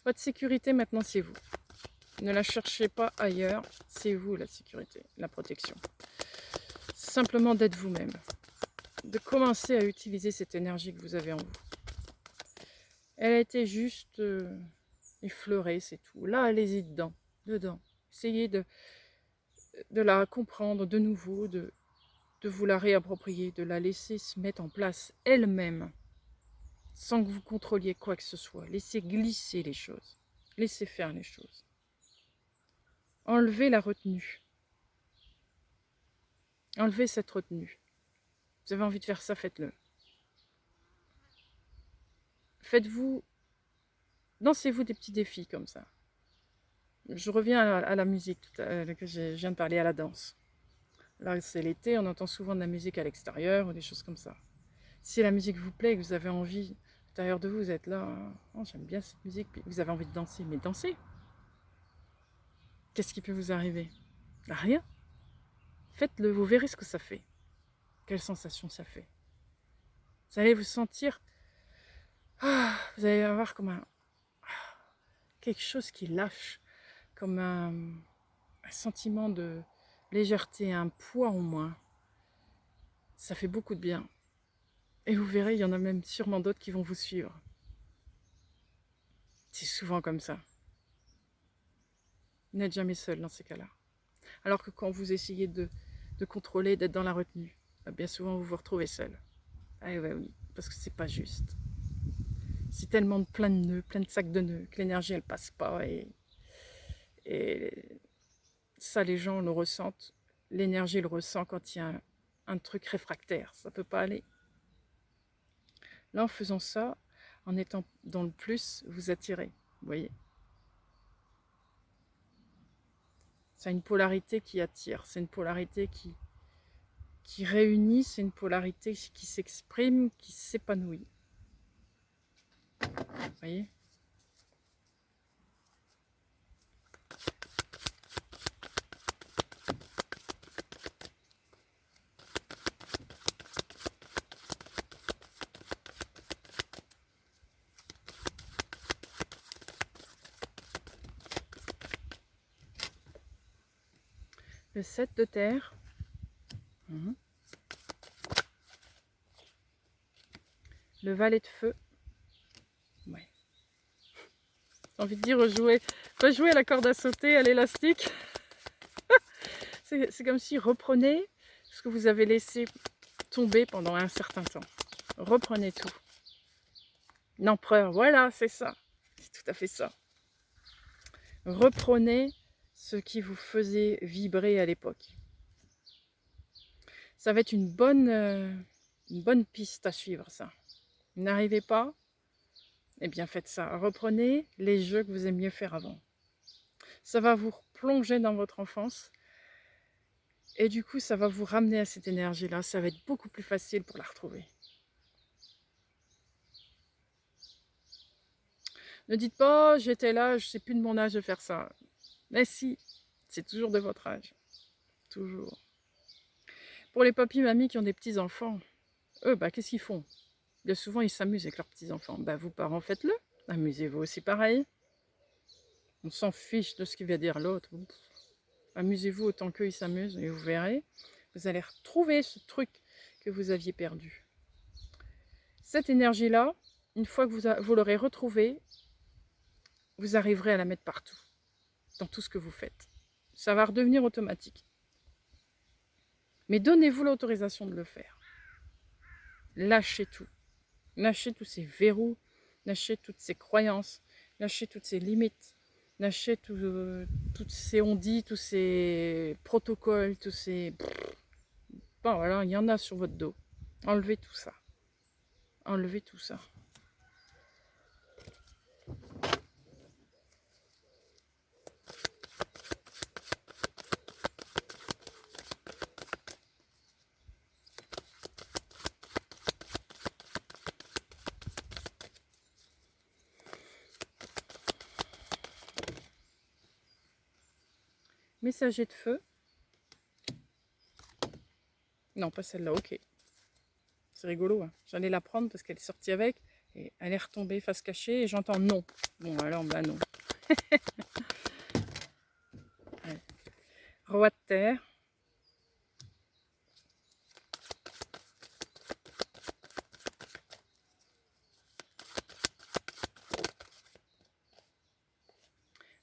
Votre sécurité maintenant, c'est vous. Ne la cherchez pas ailleurs, c'est vous la sécurité, la protection. Simplement d'être vous-même. De commencer à utiliser cette énergie que vous avez en vous. Elle a été juste effleurée, c'est tout. Là, allez-y dedans. Essayez de la comprendre de nouveau, de vous la réapproprier, de la laisser se mettre en place elle-même, sans que vous contrôliez quoi que ce soit. Laissez glisser les choses. Laissez faire les choses. Enlevez la retenue. Enlevez cette retenue. Vous avez envie de faire ça, faites-le. Faites-vous, dansez-vous des petits défis comme ça. Je reviens à la musique que je viens de parler, à la danse. Là, c'est l'été, on entend souvent de la musique à l'extérieur ou des choses comme ça. Si la musique vous plaît et que vous avez envie, à l'intérieur de vous, vous êtes là, oh, j'aime bien cette musique, puis vous avez envie de danser, mais dansez. Qu'est-ce qui peut vous arriver? Rien. Faites-le, vous verrez ce que ça fait. Quelle sensation ça fait. Vous allez vous sentir, vous allez avoir comme quelque chose qui lâche, comme un sentiment de légèreté, un poids en moins. Ça fait beaucoup de bien. Et vous verrez, il y en a même sûrement d'autres qui vont vous suivre. C'est souvent comme ça. Vous n'êtes jamais seul dans ces cas-là. Alors que quand vous essayez de contrôler, d'être dans la retenue, bien souvent vous vous retrouvez seul. Ah ouais, oui, parce que c'est pas juste. C'est tellement plein de nœuds, plein de sacs de nœuds, que l'énergie elle passe pas et ça les gens le ressentent. L'énergie le ressent quand il y a un truc réfractaire, ça peut pas aller. Là, en faisant ça, en étant dans le plus, vous attirez, vous voyez. C'est une polarité qui attire, c'est une polarité qui réunit, c'est une polarité qui s'exprime, qui s'épanouit. Vous voyez? Le 7 de terre. Le valet de feu. Ouais. J'ai envie de dire rejouer à la corde à sauter, à l'élastique. C'est comme si reprenez ce que vous avez laissé tomber pendant un certain temps. Reprenez tout. L'empereur, voilà, c'est ça. C'est tout à fait ça. Reprenez ce qui vous faisait vibrer à l'époque. Ça va être une bonne piste à suivre, ça. Vous n'arrivez pas? Eh bien, faites ça. Reprenez les jeux que vous aimiez faire avant. Ça va vous plonger dans votre enfance. Et du coup, ça va vous ramener à cette énergie-là. Ça va être beaucoup plus facile pour la retrouver. Ne dites pas, j'étais là, je ne sais plus de mon âge de faire ça. Mais si, c'est toujours de votre âge. Toujours. Pour les papis, mamies qui ont des petits-enfants, eux, qu'est-ce qu'ils font? Bien souvent, ils s'amusent avec leurs petits-enfants. Vous, parents, faites-le. Amusez-vous aussi pareil. On s'en fiche de ce qu'il va dire l'autre. Amusez-vous autant qu'eux, ils s'amusent. Et vous verrez, vous allez retrouver ce truc que vous aviez perdu. Cette énergie-là, une fois que vous l'aurez retrouvée, vous arriverez à la mettre partout, dans tout ce que vous faites. Ça va redevenir automatique. Mais donnez-vous l'autorisation de le faire. Lâchez tout. Lâchez tous ces verrous, lâchez toutes ces croyances, lâchez toutes ces limites, lâchez toutes ces on-dit, tous ces protocoles, tous ces... voilà, il y en a sur votre dos. Enlevez tout ça. Enlevez tout ça. Messager de feu. Non, pas celle-là, ok. C'est rigolo, hein. J'allais la prendre parce qu'elle est sortie avec et elle est retombée face cachée et j'entends non. Bon, alors, non. Ouais. Roi de terre.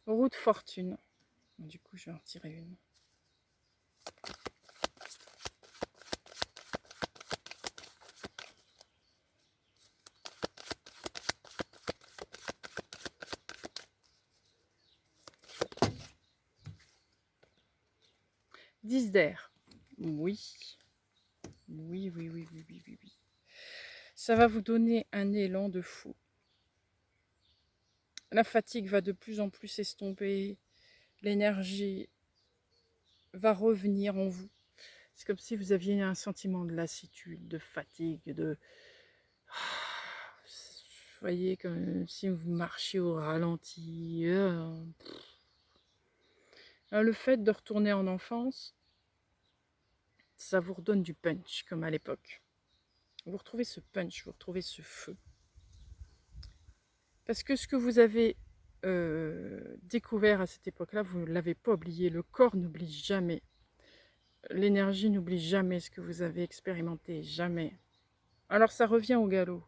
Roue de fortune. Du coup, je vais en tirer une. Dix d'air. Oui. Oui, oui, oui, oui, oui, oui, oui. Ça va vous donner un élan de fou. La fatigue va de plus en plus s'estomper. L'énergie va revenir en vous. C'est comme si vous aviez un sentiment de lassitude, de fatigue, de... Vous voyez, comme si vous marchiez au ralenti. Le fait de retourner en enfance, ça vous redonne du punch, comme à l'époque. Vous retrouvez ce punch, vous retrouvez ce feu. Parce que ce que vous avez découvert à cette époque-là, vous ne l'avez pas oublié. Le corps n'oublie jamais. L'énergie n'oublie jamais ce que vous avez expérimenté, jamais. Alors ça revient au galop.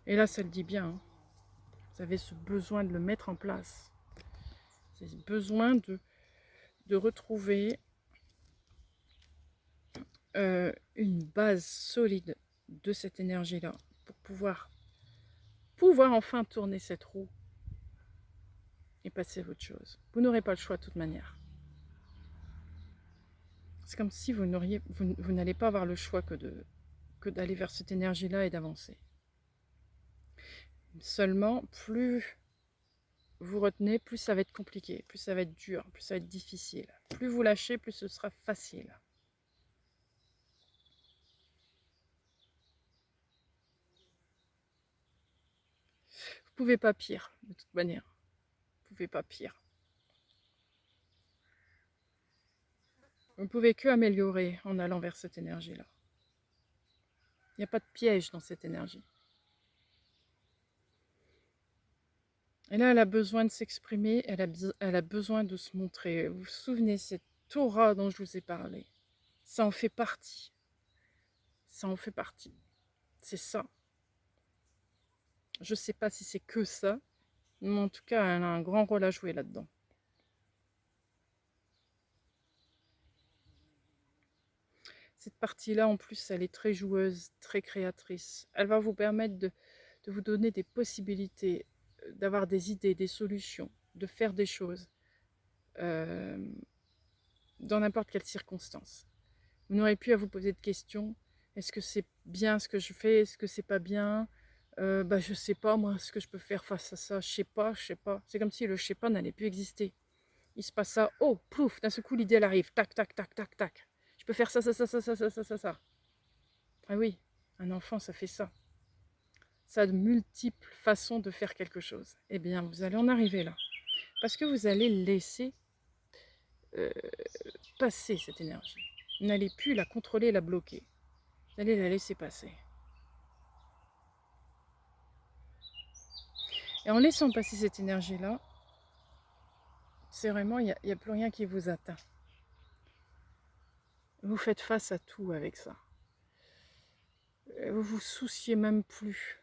Et là, ça le dit bien. Hein. Vous avez ce besoin de le mettre en place. C'est ce besoin de retrouver une base solide de cette énergie-là pour pouvoir enfin tourner cette roue et passer à autre chose. Vous n'aurez pas le choix de toute manière. C'est comme si vous n'allez pas avoir le choix que d'aller vers cette énergie-là et d'avancer. Seulement, plus vous retenez, plus ça va être compliqué, plus ça va être dur, plus ça va être difficile. Plus vous lâchez, plus ce sera facile. Vous ne pouvez pas pire, de toute manière. Vous ne pouvez pas pire. Vous ne pouvez que améliorer en allant vers cette énergie-là. Il n'y a pas de piège dans cette énergie. Et là, elle a besoin de s'exprimer, elle a besoin de se montrer. Vous vous souvenez, cette aura dont je vous ai parlé, ça en fait partie. Ça en fait partie. C'est ça. Je ne sais pas si c'est que ça, mais en tout cas, elle a un grand rôle à jouer là-dedans. Cette partie-là, en plus, elle est très joueuse, très créatrice. Elle va vous permettre de vous donner des possibilités, d'avoir des idées, des solutions, de faire des choses dans n'importe quelle circonstance. Vous n'aurez plus à vous poser de questions. Est-ce que c'est bien ce que je fais? Est-ce que c'est pas bien? Je sais pas, moi, ce que je peux faire face à ça. Je sais pas, je sais pas. C'est comme si le je sais pas n'allait plus exister. Il se passe ça, oh, plouf, d'un seul coup, l'idée, elle arrive. Tac, tac, tac, tac, tac. Je peux faire ça, ça, ça, ça, ça, ça, ça, ça, ça. Ah oui, un enfant, ça fait ça. Ça a de multiples façons de faire quelque chose. Eh bien, vous allez en arriver là. Parce que vous allez laisser passer cette énergie. Vous n'allez plus la contrôler, la bloquer. Vous allez la laisser passer. Et en laissant passer cette énergie-là, c'est vraiment, il n'y a plus rien qui vous atteint. Vous faites face à tout avec ça. Vous vous souciez même plus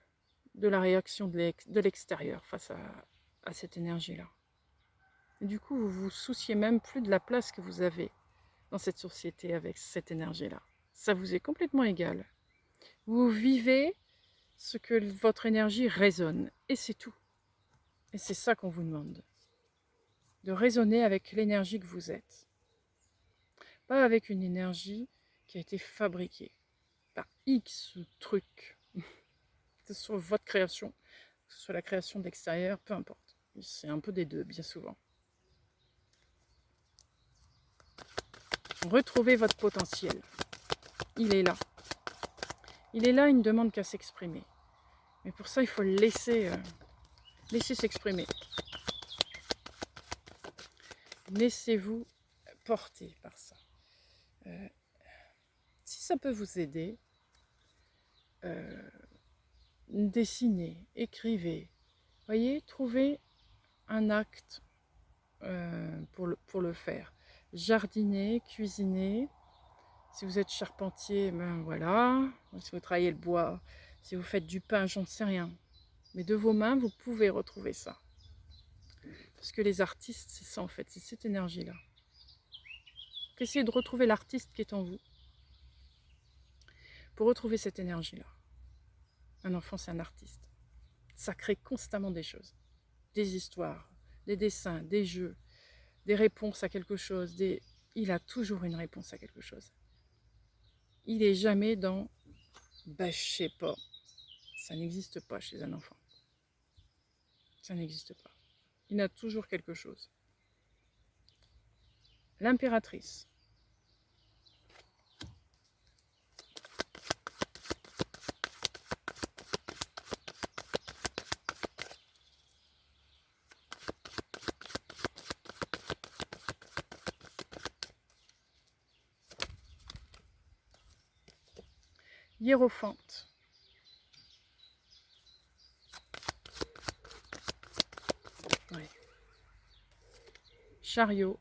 de la réaction de l'extérieur face à cette énergie-là. Du coup, vous vous souciez même plus de la place que vous avez dans cette société avec cette énergie-là. Ça vous est complètement égal. Vous vivez ce que votre énergie résonne, et c'est tout. Et c'est ça qu'on vous demande. De raisonner avec l'énergie que vous êtes. Pas avec une énergie qui a été fabriquée par X trucs. Que ce soit votre création, que ce soit la création de l'extérieur, peu importe. C'est un peu des deux, bien souvent. Retrouvez votre potentiel. Il est là. Il est là, il ne demande qu'à s'exprimer. Mais pour ça, il faut le laisser s'exprimer. Laissez-vous porter par ça. Si ça peut vous aider, dessinez, écrivez. Voyez, trouvez un acte pour le faire. Jardiner, cuisiner. Si vous êtes charpentier, ben voilà. Si vous travaillez le bois, si vous faites du pain, j'en sais rien. Mais de vos mains, vous pouvez retrouver ça. Parce que les artistes, c'est ça en fait, c'est cette énergie-là. Essayez de retrouver l'artiste qui est en vous. Pour retrouver cette énergie-là. Un enfant, c'est un artiste. Ça crée constamment des choses. Des histoires, des dessins, des jeux, des réponses à quelque chose. Il a toujours une réponse à quelque chose. Il n'est jamais dans « je sais pas ». Ça n'existe pas chez un enfant. Ça n'existe pas. Il a toujours quelque chose. L'impératrice. Hiérophante. Ouais. Chariot.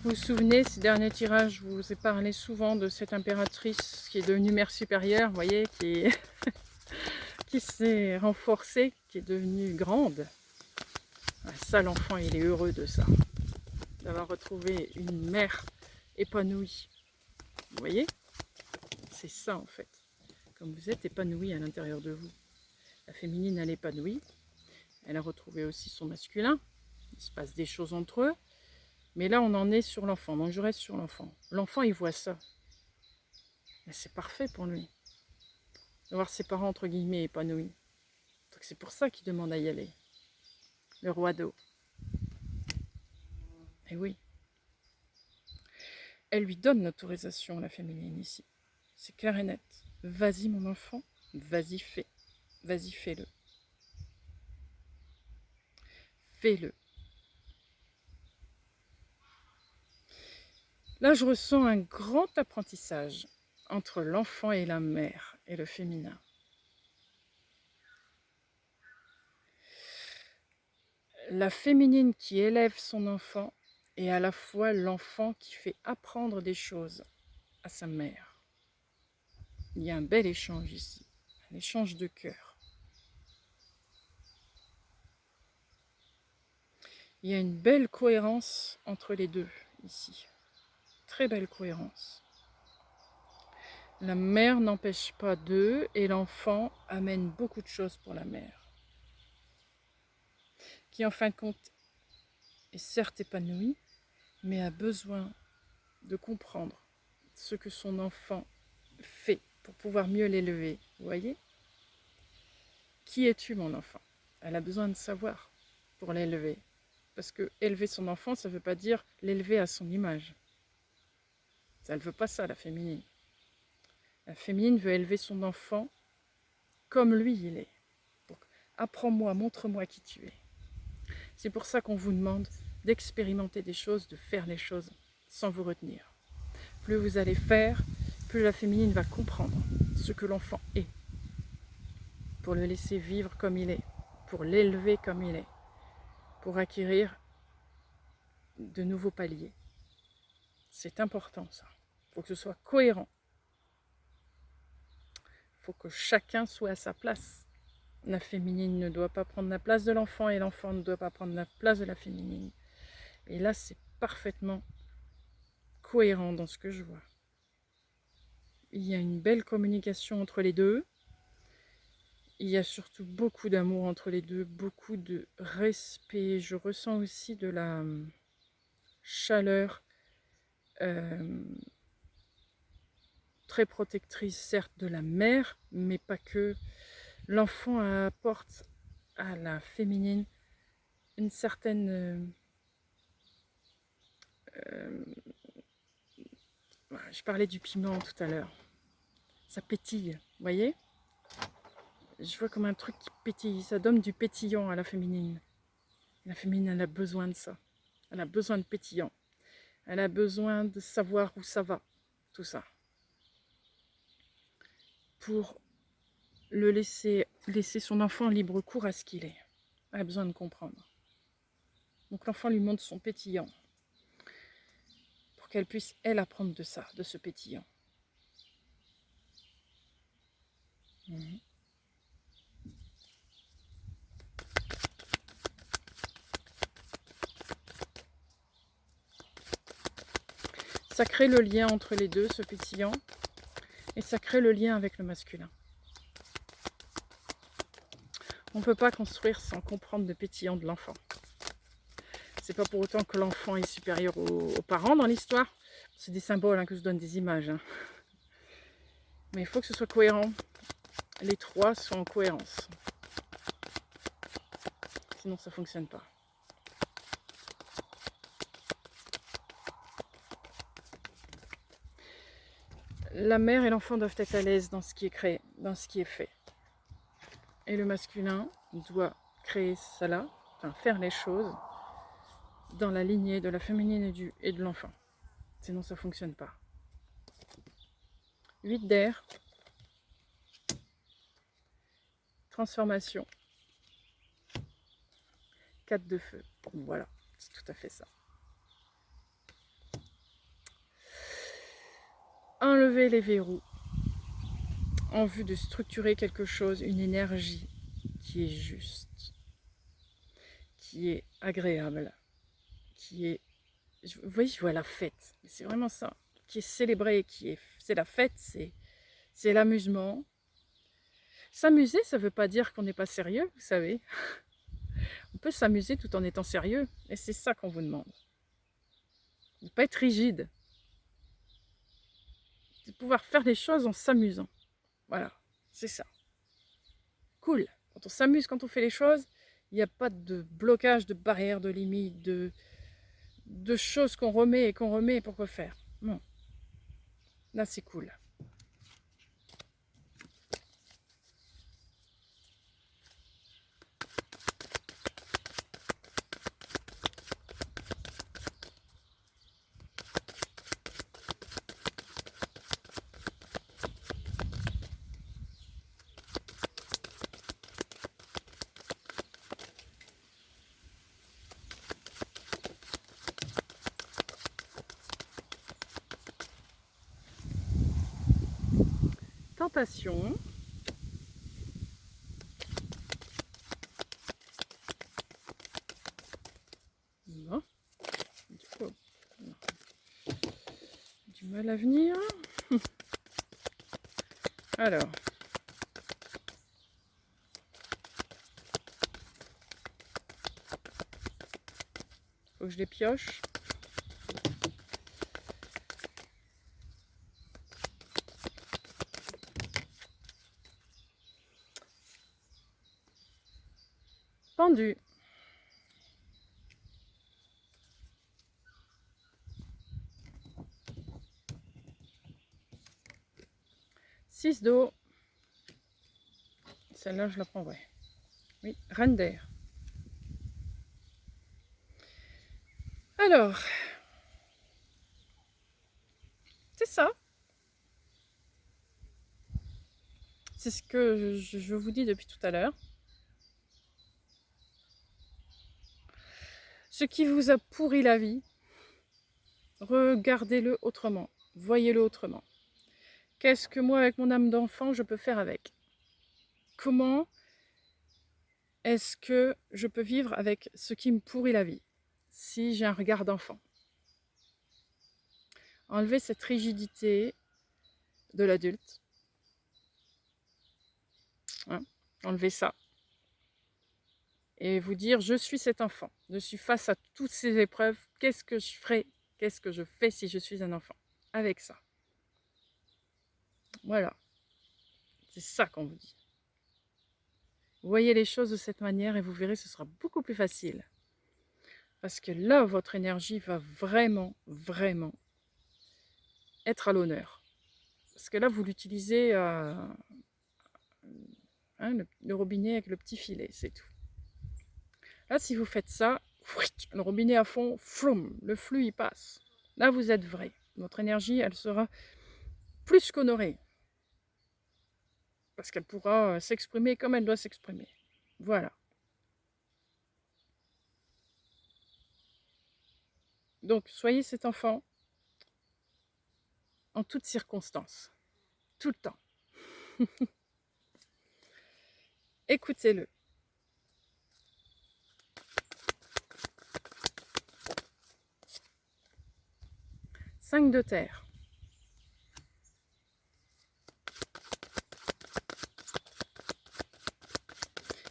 Vous vous souvenez, ces derniers tirages, je vous ai parlé souvent de cette impératrice qui est devenue mère supérieure, vous voyez, qui s'est renforcée, qui est devenue grande. Ça, l'enfant, il est heureux de ça, d'avoir retrouvé une mère épanouie. Vous voyez? C'est ça, en fait. Comme vous êtes épanoui à l'intérieur de vous. La féminine, elle est épanouie. Elle a retrouvé aussi son masculin. Il se passe des choses entre eux. Mais là, on en est sur l'enfant. Donc, je reste sur l'enfant. L'enfant, il voit ça. Mais c'est parfait pour lui. De voir ses parents, entre guillemets, épanouis. Donc, c'est pour ça qu'il demande à y aller. Le roi d'eau. Et oui. Elle lui donne l'autorisation, la féminine, ici. C'est clair et net. Vas-y, mon enfant. Vas-y, fais. Vas-y, fais-le. Fais-le. Là, je ressens un grand apprentissage entre l'enfant et la mère et le féminin. La féminine qui élève son enfant et à la fois l'enfant qui fait apprendre des choses à sa mère. Il y a un bel échange ici, un échange de cœur. Il y a une belle cohérence entre les deux ici. Très belle cohérence. La mère n'empêche pas d'eux et l'enfant amène beaucoup de choses pour la mère. Qui en fin de compte est certes épanoui, mais a besoin de comprendre ce que son enfant fait pour pouvoir mieux l'élever. Vous voyez? Qui es-tu, mon enfant? Elle a besoin de savoir pour l'élever. Parce que élever son enfant, ça ne veut pas dire l'élever à son image. Ça ne veut pas ça, la féminine. La féminine veut élever son enfant comme lui il est. Donc, apprends-moi, montre-moi qui tu es. C'est pour ça qu'on vous demande d'expérimenter des choses, de faire les choses sans vous retenir. Plus vous allez faire, plus la féminine va comprendre ce que l'enfant est. Pour le laisser vivre comme il est, pour l'élever comme il est, pour acquérir de nouveaux paliers. C'est important ça. Il faut que ce soit cohérent. Il faut que chacun soit à sa place. La féminine ne doit pas prendre la place de l'enfant et l'enfant ne doit pas prendre la place de la féminine. Et là, c'est parfaitement cohérent dans ce que je vois. Il y a une belle communication entre les deux. Il y a surtout beaucoup d'amour entre les deux, beaucoup de respect. Je ressens aussi de la chaleur très protectrice, certes, de la mère, mais pas que. L'enfant apporte à la féminine une certaine... je parlais du piment tout à l'heure. Ça pétille, vous voyez? Je vois comme un truc qui pétille. Ça donne du pétillant à la féminine. La féminine, elle a besoin de ça. Elle a besoin de pétillant. Elle a besoin de savoir où ça va, tout ça. Pour le laisser son enfant libre cours à ce qu'il est. Elle a besoin de comprendre. Donc l'enfant lui montre son pétillant. Pour qu'elle puisse, elle, apprendre de ça, de ce pétillant. Mhm. Ça crée le lien entre les deux, ce pétillant, et ça crée le lien avec le masculin. On ne peut pas construire sans comprendre le pétillant de l'enfant. C'est pas pour autant que l'enfant est supérieur aux parents dans l'histoire. C'est des symboles, hein, que je donne des images. Hein. Mais il faut que ce soit cohérent. Les trois sont en cohérence. Sinon, ça ne fonctionne pas. La mère et l'enfant doivent être à l'aise dans ce qui est créé, dans ce qui est fait. Et le masculin doit créer cela, enfin faire les choses dans la lignée de la féminine et de l'enfant. Sinon, ça ne fonctionne pas. 8 d'air. Transformation. 4 de feu. Voilà, c'est tout à fait ça. Enlever les verrous en vue de structurer quelque chose, une énergie qui est juste, qui est agréable, qui est... Vous voyez, je vois la fête, c'est vraiment ça, qui est célébrée, c'est la fête, c'est l'amusement. S'amuser, ça ne veut pas dire qu'on n'est pas sérieux, vous savez. On peut s'amuser tout en étant sérieux, et c'est ça qu'on vous demande. De ne pas être rigide. De pouvoir faire les choses en s'amusant. Voilà, c'est ça. Cool. Quand on s'amuse, quand on fait les choses, il n'y a pas de blocage, de barrière, de limite, de choses qu'on remet et qu'on remet pour quoi faire. Non. Là, c'est cool. Tentation. Bon. Du mal à venir. Alors. Faut que je les pioche. Pendu. Six d'eau. Celle-là, je la prendrai. Oui, reine d'air. Alors, c'est ça. C'est ce que je vous dis depuis tout à l'heure. Ce qui vous a pourri la vie, regardez-le autrement. Voyez-le autrement. Qu'est-ce que moi, avec mon âme d'enfant, je peux faire avec? Comment est-ce que je peux vivre avec ce qui me pourrit la vie si j'ai un regard d'enfant? Enlever cette rigidité de l'adulte. Hein, enlever ça. Et vous dire, je suis cet enfant. Je suis face à toutes ces épreuves. Qu'est-ce que je ferai? Qu'est-ce que je fais si je suis un enfant? Avec ça. Voilà. C'est ça qu'on vous dit. Voyez les choses de cette manière et vous verrez, ce sera beaucoup plus facile. Parce que là, votre énergie va vraiment, vraiment être à l'honneur. Parce que là, vous l'utilisez, hein, le robinet avec le petit filet, c'est tout. Là, si vous faites ça, le robinet à fond, floum, le flux, il passe. Là, vous êtes vrai. Votre énergie, elle sera plus qu'honorée. Parce qu'elle pourra s'exprimer comme elle doit s'exprimer. Voilà. Donc, soyez cet enfant, en toutes circonstances, tout le temps. Écoutez-le. Cinq de terre.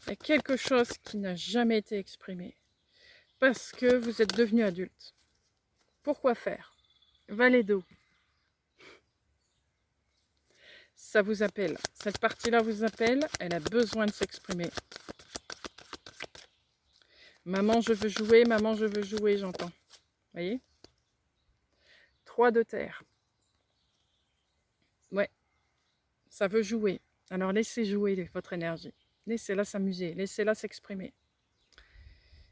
Il y a quelque chose qui n'a jamais été exprimé parce que vous êtes devenu adulte. Pourquoi faire? Valet d'eau. Ça vous appelle. Cette partie-là vous appelle. Elle a besoin de s'exprimer. Maman, je veux jouer, j'entends. Voyez? 3 de terre. Ouais, ça veut jouer. Alors laissez jouer votre énergie. Laissez-la s'amuser, laissez-la s'exprimer.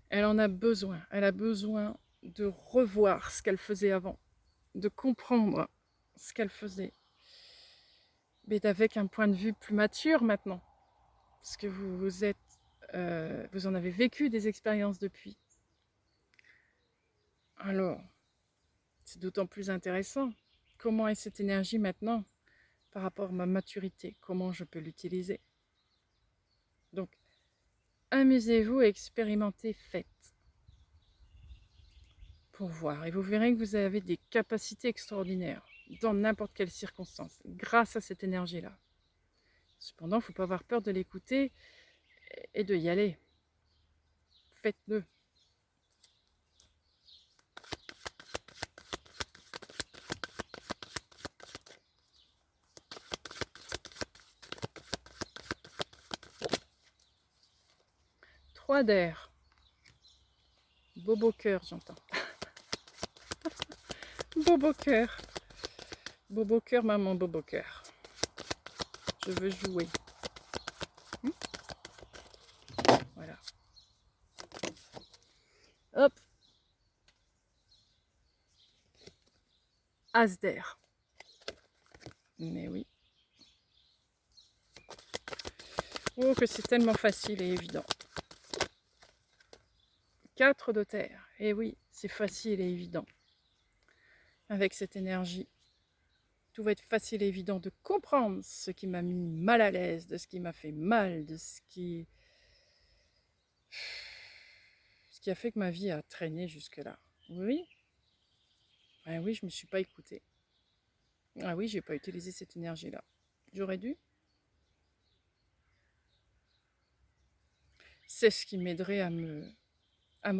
Elle en a besoin. Elle a besoin de revoir ce qu'elle faisait avant, de comprendre ce qu'elle faisait, mais avec un point de vue plus mature maintenant, parce que vous en avez vécu des expériences depuis. Alors, c'est d'autant plus intéressant. Comment est cette énergie maintenant par rapport à ma maturité? Comment je peux l'utiliser? Donc, amusez-vous, expérimentez, faites. Pour voir. Et vous verrez que vous avez des capacités extraordinaires dans n'importe quelle circonstance, grâce à cette énergie-là. Cependant, il ne faut pas avoir peur de l'écouter et de y aller. Faites-le. Trois d'air. Bobo cœur, j'entends. Bobo cœur. Bobo cœur, maman, bobo cœur. Je veux jouer. Voilà. Hop. As d'air. Mais oui. Oh, que c'est tellement facile et évident. 4 de terre. Et oui, c'est facile et évident. Avec cette énergie, tout va être facile et évident de comprendre ce qui m'a mis mal à l'aise, de ce qui m'a fait mal, de ce qui a fait que ma vie a traîné jusque-là. Oui. Ah oui, je ne me suis pas écoutée. Ah oui, je n'ai pas utilisé cette énergie-là. J'aurais dû. C'est ce qui m'aiderait à me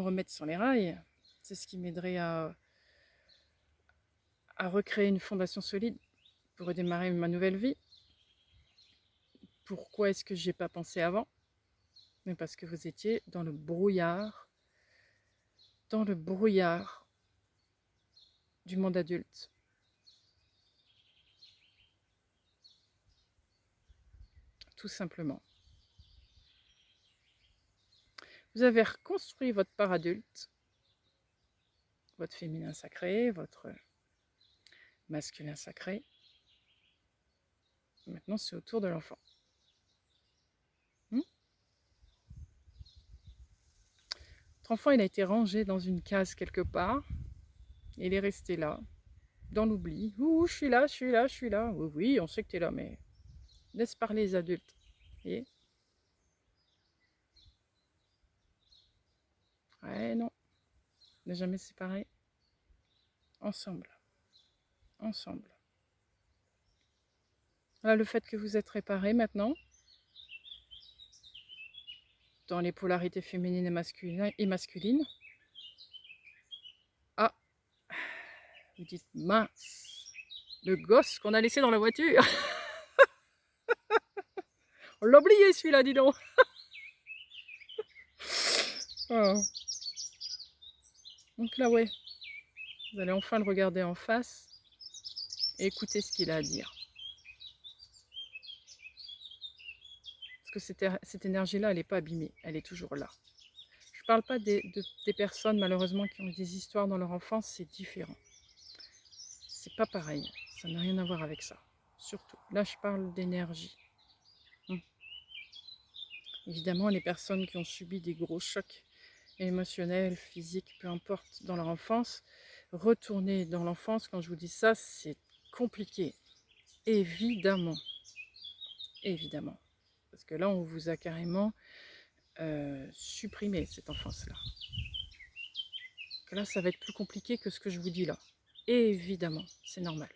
remettre sur les rails. C'est ce qui m'aiderait à recréer une fondation solide pour redémarrer ma nouvelle vie. Pourquoi est-ce que je n'y ai pas pensé avant? Mais parce que vous étiez dans le brouillard du monde adulte. Tout simplement. Vous avez reconstruit votre part adulte, votre féminin sacré, votre masculin sacré. Maintenant, c'est au tour de l'enfant. Votre enfant, il a été rangé dans une case quelque part. Il est resté là, dans l'oubli. Ouh, je suis là, je suis là, je suis là. Oui, oui, on sait que tu es là, mais laisse parler les adultes. Et ouais, non. Ne jamais se séparer. Ensemble. Ensemble. Voilà le fait que vous êtes réparés maintenant, dans les polarités féminines et masculines. Ah, vous dites, mince, le gosse qu'on a laissé dans la voiture. On l'a oublié celui-là, dis donc. Oh. Donc là, ouais, vous allez enfin le regarder en face et écouter ce qu'il a à dire. Parce que cette énergie-là, elle n'est pas abîmée, elle est toujours là. Je ne parle pas des personnes, malheureusement, qui ont eu des histoires dans leur enfance, c'est différent. C'est pas pareil, ça n'a rien à voir avec ça. Surtout, là, je parle d'énergie. Évidemment, les personnes qui ont subi des gros chocs émotionnels, physiques, peu importe, dans leur enfance, retourner dans l'enfance, quand je vous dis ça, c'est compliqué. Évidemment. Évidemment. Parce que là, on vous a carrément supprimé cette enfance-là. Là, ça va être plus compliqué que ce que je vous dis là. Évidemment, c'est normal.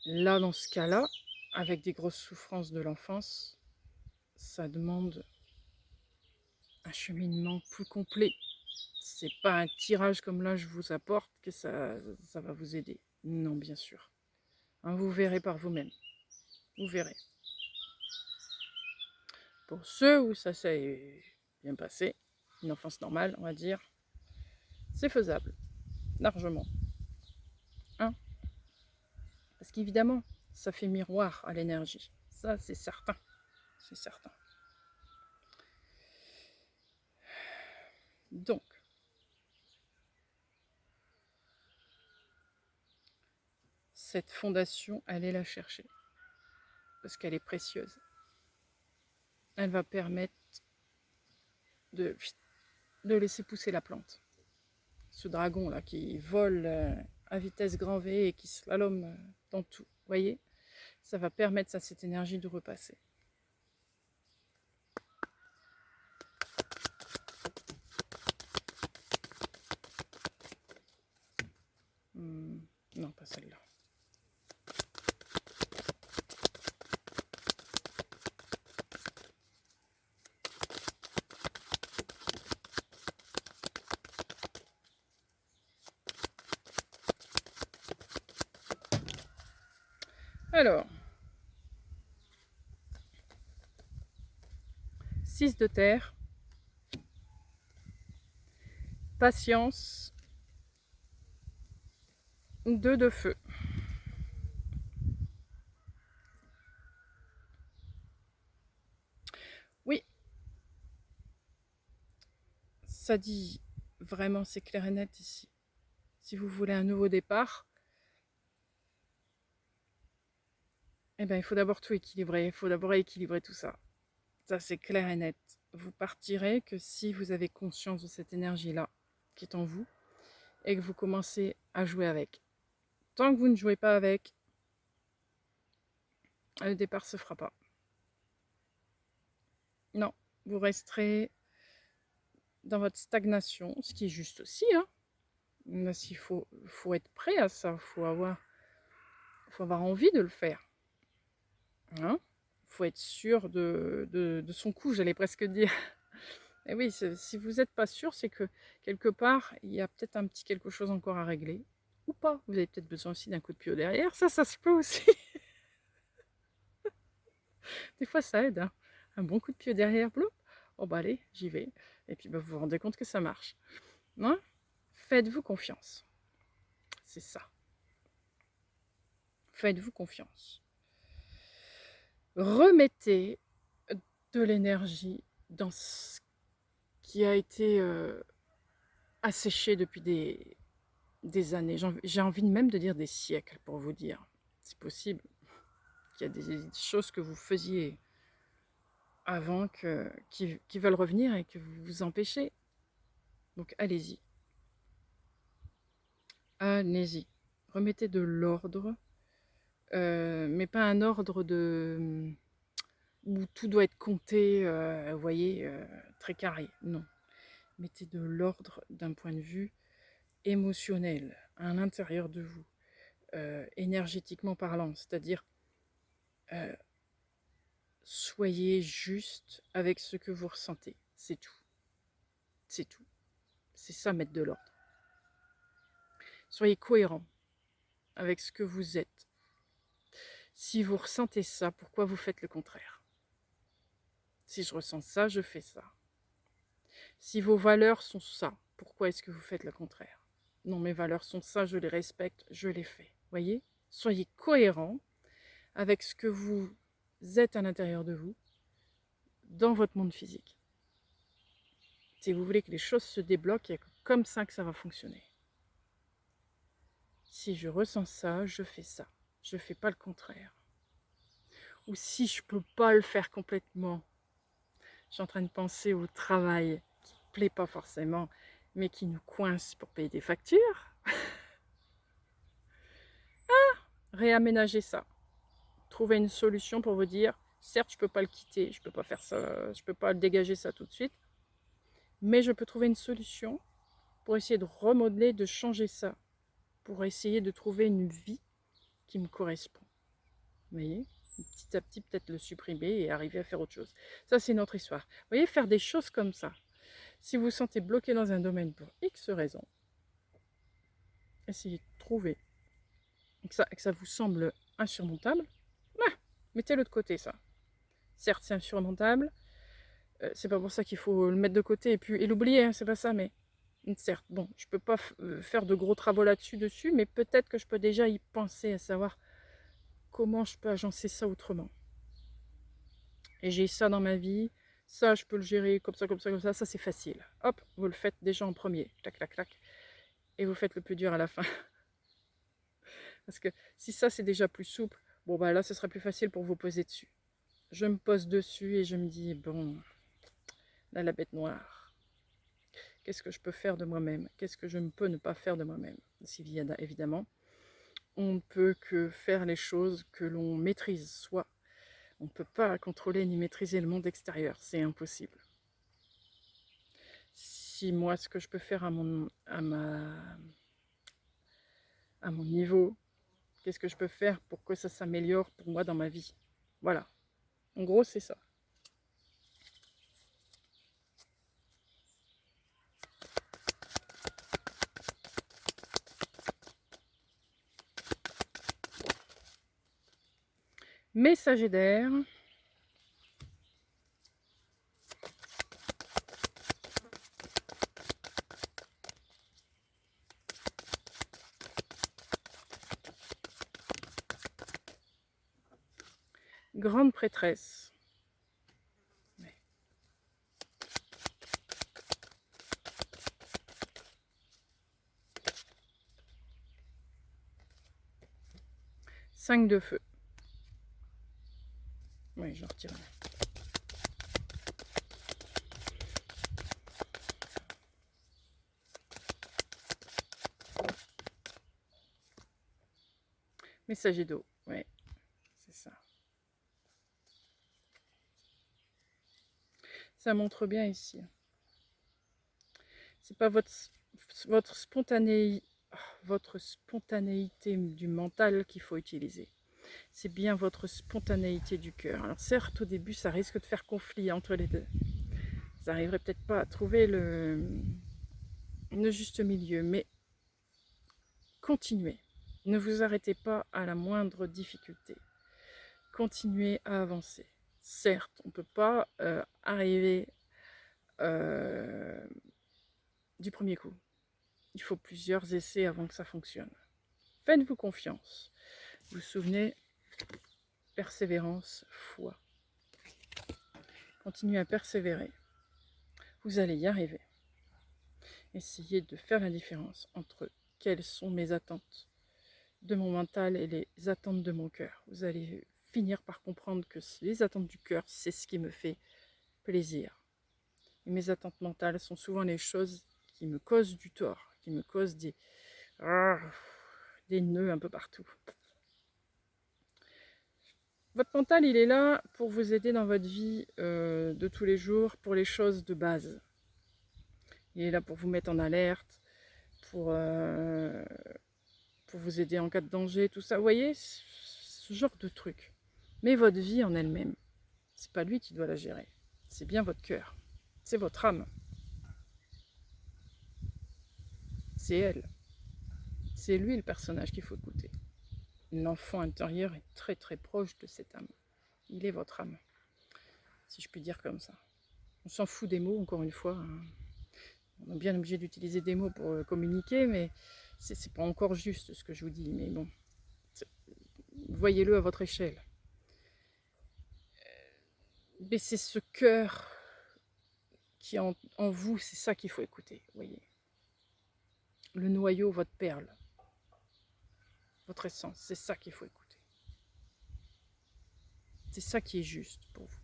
Là, dans ce cas-là, avec des grosses souffrances de l'enfance, ça demande un cheminement plus complet. C'est pas un tirage comme là je vous apporte que ça va vous aider. Non, bien sûr. Hein, vous verrez par vous-même. Vous verrez. Pour ceux où ça s'est bien passé, une enfance normale, on va dire, c'est faisable, largement. Hein? Parce qu'évidemment, ça fait miroir à l'énergie. Ça, c'est certain. C'est certain. Donc, cette fondation, allez la chercher. Parce qu'elle est précieuse. Elle va permettre de laisser pousser la plante. Ce dragon là qui vole à vitesse grand V et qui slalome dans tout, vous voyez, ça va permettre à cette énergie de repasser. Non, pas celle-là. Alors, 6 de terre, patience, 2 de feu. Oui, ça dit vraiment, c'est clair et net ici. Si vous voulez un nouveau départ, eh ben, il faut d'abord tout équilibrer. Il faut d'abord équilibrer tout ça. Ça, c'est clair et net. Vous partirez que si vous avez conscience de cette énergie-là qui est en vous et que vous commencez à jouer avec. Tant que vous ne jouez pas avec, le départ ne se fera pas. Non, vous resterez dans votre stagnation, ce qui est juste aussi. Hein. Mais il faut être prêt à ça, il faut avoir envie de le faire. Hein, faut être sûr de son coup, j'allais presque dire. Et oui, si vous n'êtes pas sûr, c'est que quelque part, il y a peut-être un petit quelque chose encore à régler. Ou pas. Vous avez peut-être besoin aussi d'un coup de pied au derrière. Ça se peut aussi. Des fois, ça aide. Hein. Un bon coup de pied au derrière, bloup. Oh bah allez, j'y vais. Et puis bah, vous vous rendez compte que ça marche. Hein? Faites-vous confiance. C'est ça. Faites-vous confiance. Remettez de l'énergie dans ce qui a été asséché depuis des années. J'ai envie même de dire des siècles pour vous dire. C'est possible qu'il y a des choses que vous faisiez avant qui veulent revenir et que vous vous empêchez. Donc allez-y. Allez-y. Remettez de l'ordre. Mais pas un ordre où tout doit être compté, vous voyez, très carré. Non. Mettez de l'ordre d'un point de vue émotionnel à l'intérieur de vous, énergétiquement parlant, c'est-à-dire soyez juste avec ce que vous ressentez, c'est tout. C'est tout. C'est ça, mettre de l'ordre. Soyez cohérent avec ce que vous êtes. Si vous ressentez ça, pourquoi vous faites le contraire? Si je ressens ça, je fais ça. Si vos valeurs sont ça, pourquoi est-ce que vous faites le contraire? Non, mes valeurs sont ça, je les respecte, je les fais. Voyez? Soyez cohérent avec ce que vous êtes à l'intérieur de vous, dans votre monde physique. Si vous voulez que les choses se débloquent, il y a comme ça que ça va fonctionner. Si je ressens ça, je fais ça. Je ne fais pas le contraire. Ou si je ne peux pas le faire complètement, je suis en train de penser au travail qui ne plaît pas forcément, mais qui nous coince pour payer des factures. réaménager ça. Trouver une solution pour vous dire, certes, je ne peux pas le quitter, je ne peux pas faire ça, je ne peux pas dégager ça tout de suite, mais je peux trouver une solution pour essayer de remodeler, de changer ça, pour essayer de trouver une vie qui me correspond. Vous voyez, petit à petit, peut-être le supprimer et arriver à faire autre chose. Ça, c'est notre histoire. Vous voyez, faire des choses comme ça. Si vous vous sentez bloqué dans un domaine pour X raisons, essayez de trouver que ça vous semble insurmontable. Mettez-le de côté, ça. Certes, c'est insurmontable. C'est pas pour ça qu'il faut le mettre de côté et l'oublier, hein, c'est pas ça, mais certes, bon, je peux pas faire de gros travaux dessus, mais peut-être que je peux déjà y penser à savoir comment je peux agencer ça autrement. Et j'ai ça dans ma vie, ça je peux le gérer comme ça, comme ça, comme ça c'est facile. Hop, vous le faites déjà en premier, clac, clac, clac, et vous faites le plus dur à la fin. Parce que si ça c'est déjà plus souple, bon bah là ce sera plus facile pour vous poser dessus. Je me pose dessus et je me dis, bon, là la bête noire, qu'est-ce que je peux faire de moi-même? Qu'est-ce que je ne peux ne pas faire de moi-même? Évidemment, on ne peut que faire les choses que l'on maîtrise soi. On ne peut pas contrôler ni maîtriser le monde extérieur, c'est impossible. Si moi, ce que je peux faire à mon niveau, qu'est-ce que je peux faire pour que ça s'améliore pour moi dans ma vie? Voilà. En gros, c'est ça. Messager d'air. Grande prêtresse. Ouais. 5 de feu. Oui, je retire. Messager d'eau, ouais, c'est ça. Ça montre bien ici. C'est pas votre spontanéité du mental qu'il faut utiliser. C'est bien votre spontanéité du cœur. Alors certes, au début, ça risque de faire conflit entre les deux. Vous n'arriverez peut-être pas à trouver le juste milieu, mais continuez. Ne vous arrêtez pas à la moindre difficulté. Continuez à avancer. Certes, on ne peut pas arriver du premier coup. Il faut plusieurs essais avant que ça fonctionne. Faites-vous confiance. Vous vous souvenez, persévérance, foi. Continuez à persévérer. Vous allez y arriver. Essayez de faire la différence entre quelles sont mes attentes de mon mental et les attentes de mon cœur. Vous allez finir par comprendre que les attentes du cœur, c'est ce qui me fait plaisir. Et mes attentes mentales sont souvent les choses qui me causent du tort, qui me causent des nœuds un peu partout. Votre mental, il est là pour vous aider dans votre vie de tous les jours, pour les choses de base. Il est là pour vous mettre en alerte, pour vous aider en cas de danger, tout ça. Vous voyez, ce genre de truc. Mais votre vie en elle-même, c'est pas lui qui doit la gérer. C'est bien votre cœur. C'est votre âme. C'est elle. C'est lui le personnage qu'il faut écouter. L'enfant intérieur est très très proche de cette âme. Il est votre âme, si je puis dire comme ça. On s'en fout des mots, encore une fois. Hein. On est bien obligé d'utiliser des mots pour communiquer, mais c'est pas encore juste ce que je vous dis. Mais bon, voyez-le à votre échelle. Mais c'est ce cœur qui est en vous, c'est ça qu'il faut écouter, voyez. Le noyau, votre perle, votre essence, c'est ça qu'il faut écouter. C'est ça qui est juste pour vous.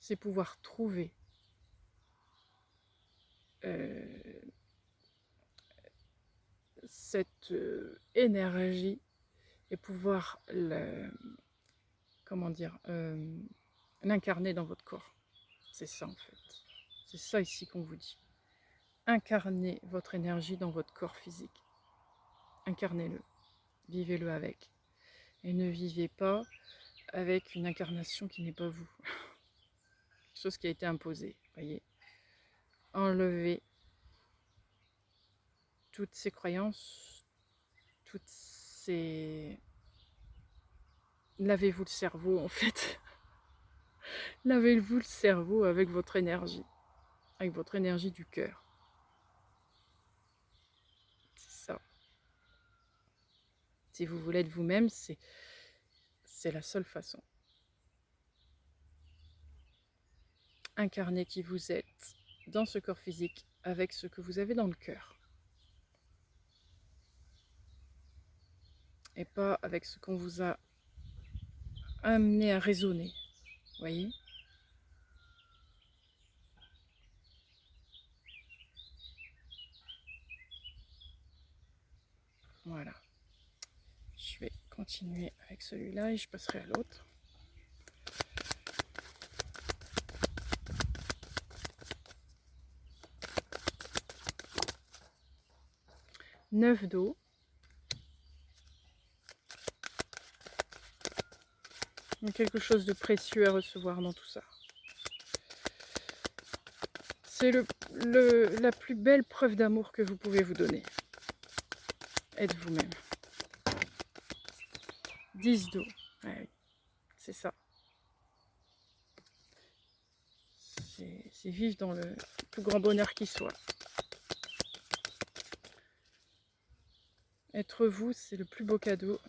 C'est pouvoir trouver cette énergie et pouvoir comment dire, l'incarner dans votre corps. C'est ça en fait. C'est ça ici qu'on vous dit. Incarnez votre énergie dans votre corps physique. Incarnez-le. Vivez-le avec. Et ne vivez pas avec une incarnation qui n'est pas vous. Quelque chose qui a été imposé. Voyez. Enlevez toutes ces croyances, toutes ces... Lavez-vous le cerveau en fait. Lavez-vous le cerveau avec votre énergie du cœur. C'est ça. Si vous voulez être vous-même, c'est la seule façon. Incarnez qui vous êtes dans ce corps physique avec ce que vous avez dans le cœur. Et pas avec ce qu'on vous a amené à raisonner. Voyez ? Voilà. Je vais continuer avec celui-là et je passerai à l'autre. Neuf d'eau. Il y a quelque chose de précieux à recevoir dans tout ça. C'est la plus belle preuve d'amour que vous pouvez vous donner. Être vous-même. 10 d'eau. Ah oui, c'est ça. C'est vivre dans le plus grand bonheur qui soit. Être vous, c'est le plus beau cadeau,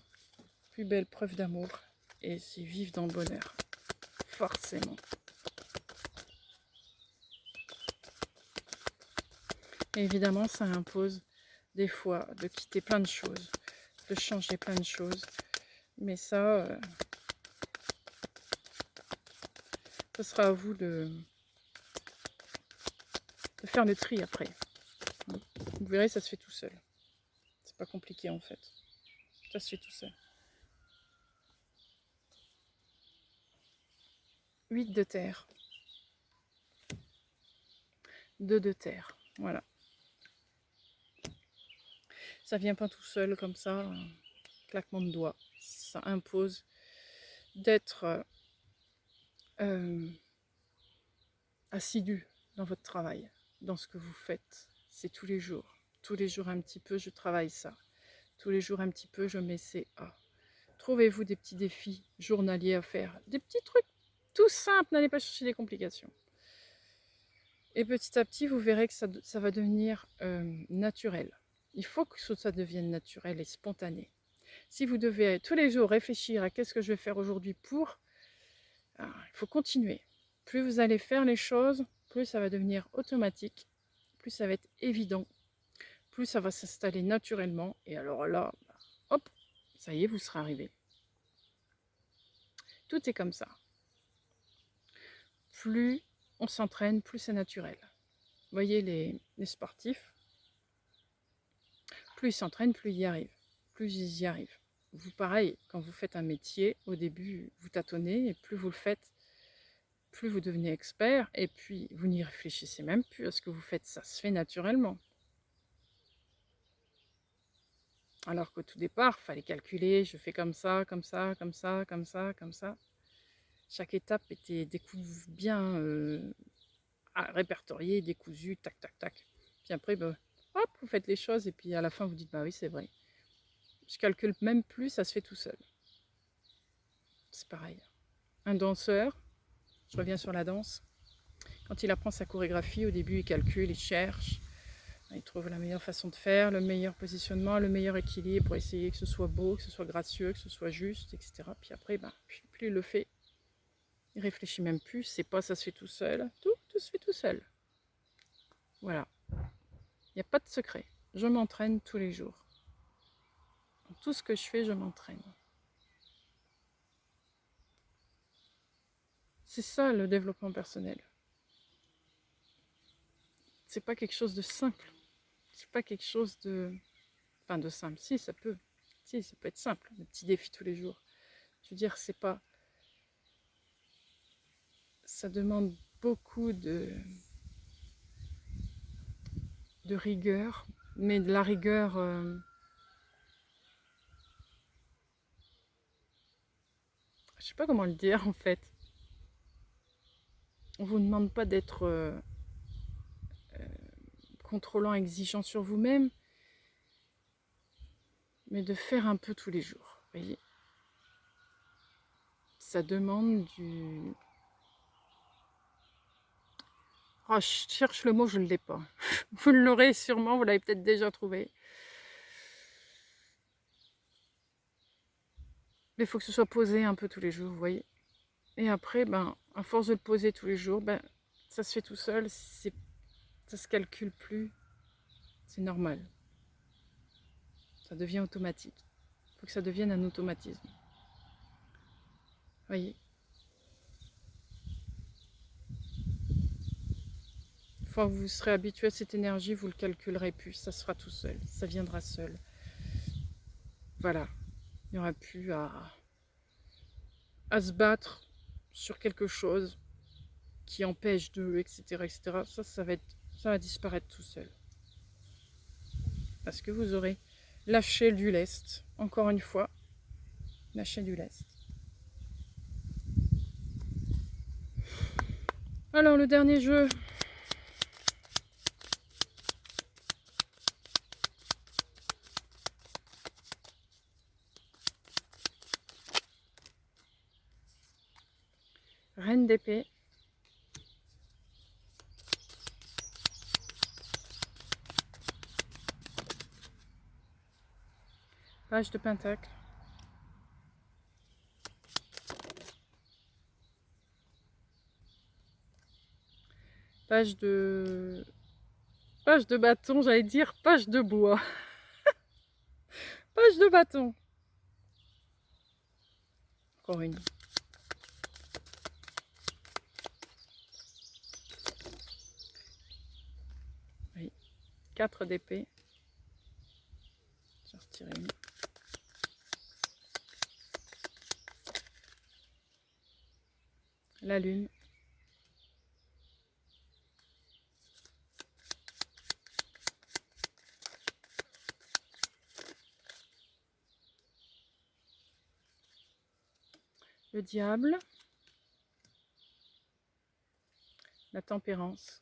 plus belle preuve d'amour. Et c'est vivre dans le bonheur. Forcément. Et évidemment, ça impose des fois de quitter plein de choses, de changer plein de choses. Mais ça, ce sera à vous de faire le tri après. Vous verrez, ça se fait tout seul. C'est pas compliqué en fait. Ça se fait tout seul. 8 de terre. 2 de terre. Voilà. Ça vient pas tout seul comme ça, claquement de doigts. Ça impose d'être assidu dans votre travail, dans ce que vous faites. C'est tous les jours. Tous les jours un petit peu, je travaille ça. Tous les jours un petit peu, je mets CA. Trouvez-vous des petits défis journaliers à faire. Des petits trucs tout simples, n'allez pas chercher des complications. Et petit à petit, vous verrez que ça va devenir naturel. Il faut que ça devienne naturel et spontané. Si vous devez tous les jours réfléchir à qu'est-ce que je vais faire aujourd'hui pour, il faut continuer. Plus vous allez faire les choses, plus ça va devenir automatique, plus ça va être évident, plus ça va s'installer naturellement. Et alors là, hop, ça y est, vous serez arrivé. Tout est comme ça. Plus on s'entraîne, plus c'est naturel. Vous voyez les sportifs, plus ils s'entraînent, plus ils y arrivent. Plus ils y arrivent. Vous, pareil, quand vous faites un métier, au début, vous tâtonnez, et plus vous le faites, plus vous devenez expert, et puis vous n'y réfléchissez même plus à ce que vous faites, ça se fait naturellement. Alors qu'au tout départ, il fallait calculer, je fais comme ça, comme ça, comme ça, comme ça, comme ça. Chaque étape était bien répertoriée, décousue, tac, tac, tac. Puis après, bah, hop, vous faites les choses, et puis à la fin, vous dites, bah oui, c'est vrai. Je calcule même plus, ça se fait tout seul. C'est pareil. Un danseur, je reviens sur la danse, quand il apprend sa chorégraphie, au début, il calcule, il cherche, il trouve la meilleure façon de faire, le meilleur positionnement, le meilleur équilibre pour essayer que ce soit beau, que ce soit gracieux, que ce soit juste, etc. Puis après, plus il le fait, il réfléchit même plus, c'est pas ça se fait tout seul, tout se fait tout seul. Voilà. Il n'y a pas de secret. Je m'entraîne tous les jours. Dans tout ce que je fais, je m'entraîne. C'est ça le développement personnel. C'est pas quelque chose de simple. C'est pas quelque chose de Enfin, de simple. Si, ça peut. Si, ça peut être simple. Des petits défis tous les jours. Je veux dire, c'est pas... Ça demande beaucoup de rigueur. Mais de la rigueur... je sais pas comment le dire, en fait. On vous demande pas d'être contrôlant, exigeant sur vous-même, mais de faire un peu tous les jours. Vous voyez, ça demande du... Oh, je cherche le mot, je ne l'ai pas. Vous l'aurez sûrement, vous l'avez peut-être déjà trouvé. Mais il faut que ce soit posé un peu tous les jours, vous voyez. Et après, ben, à force de le poser tous les jours, ben, ça se fait tout seul, ça se calcule plus, c'est normal. Ça devient automatique. Il faut que ça devienne un automatisme. Vous voyez. Une fois que vous serez habitué à cette énergie, vous ne le calculerez plus, ça sera tout seul, ça viendra seul. Voilà, il n'y aura plus à se battre sur quelque chose qui empêche de, etc., etc. Ça va disparaître tout seul. Parce que vous aurez lâché du lest, encore une fois, lâché du lest. Alors, le dernier jeu. Reine d'épée. Page de pentacle. Page de bâton, j'allais dire page de bois. Page de bâton. Encore une. Oui. 4 d'épée. Je vais retirer une. La lune. Le diable. La tempérance.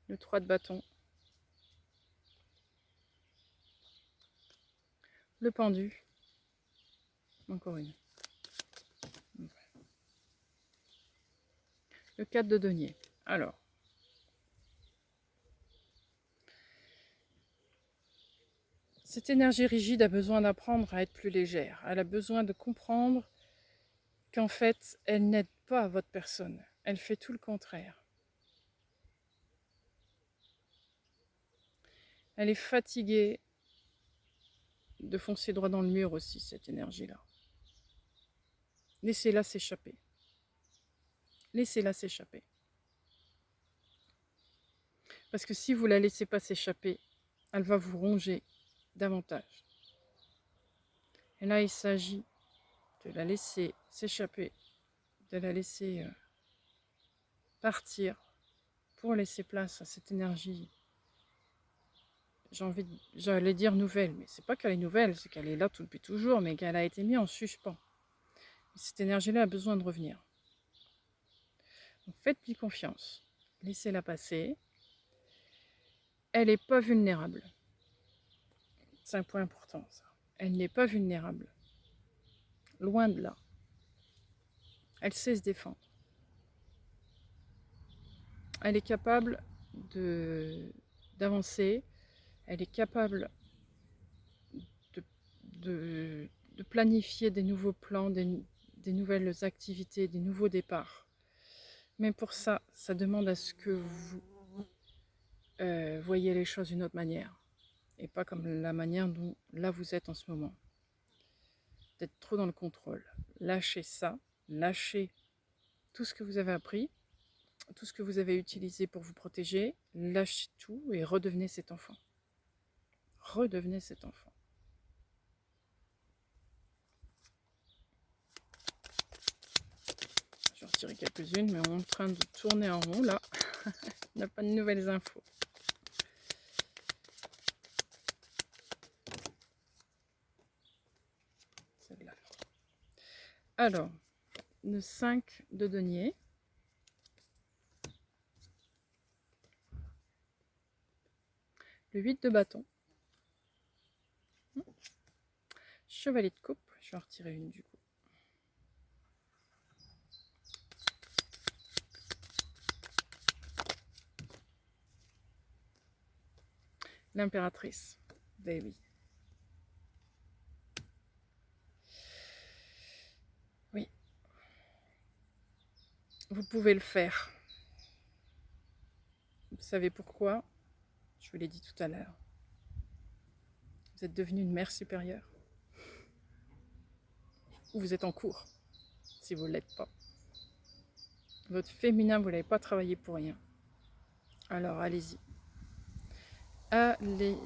Le 3 de bâton. Le pendu. Encore une. Le 4 de denier. Alors. Cette énergie rigide a besoin d'apprendre à être plus légère. Elle a besoin de comprendre qu'en fait, elle n'aide pas votre personne. Elle fait tout le contraire. Elle est fatiguée de foncer droit dans le mur aussi, cette énergie-là. Laissez-la s'échapper. Laissez-la s'échapper. Parce que si vous ne la laissez pas s'échapper, elle va vous ronger davantage. Et là, il s'agit de la laisser s'échapper, de la laisser partir pour laisser place à cette énergie. J'allais dire nouvelle, mais c'est pas qu'elle est nouvelle, c'est qu'elle est là depuis toujours, mais qu'elle a été mise en suspens. Cette énergie-là a besoin de revenir. Donc faites-lui confiance, laissez-la passer. Elle n'est pas vulnérable. C'est un point important, ça. Elle n'est pas vulnérable. Loin de là. Elle sait se défendre. Elle est capable d'avancer. Elle est capable de planifier des nouveaux plans, des nouvelles activités, des nouveaux départs. Mais pour ça, ça demande à ce que vous voyez les choses d'une autre manière. Et pas comme la manière dont là vous êtes en ce moment. D'être trop dans le contrôle. Lâchez ça, lâchez tout ce que vous avez appris tout ce que vous avez utilisé pour vous protéger, lâchez tout et redevenez cet enfant. Redevenez cet enfant. Je vais en retirer quelques-unes, mais on est en train de tourner en rond là. On n'a pas de nouvelles infos. Celle-là. Alors, le 5 de denier. Le 8 de bâton. Chevalier de coupe. Je vais en retirer une du coup. L'impératrice. Baby. Oui. Vous pouvez le faire. Vous savez pourquoi? Je vous l'ai dit tout à l'heure. Vous êtes devenue une mère supérieure. Ou vous êtes en cours, si vous ne l'êtes pas. Votre féminin, vous ne l'avez pas travaillé pour rien. Alors, allez-y. Allez-y.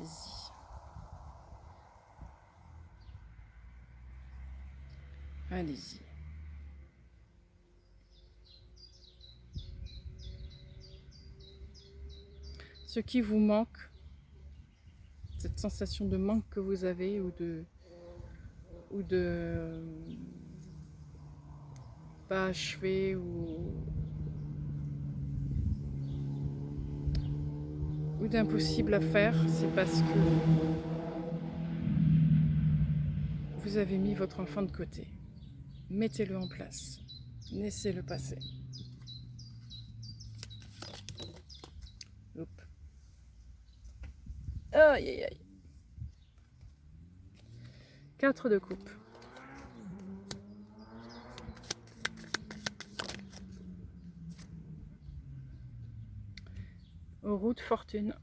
Allez-y. Ce qui vous manque, cette sensation de manque que vous avez ou de pas achevé ou d'impossible à faire, c'est parce que vous avez mis votre enfant de côté. Mettez-le en place. Laissez-le passer. Oups. Aïe aïe aïe. 4 de coupe. Roue de fortune.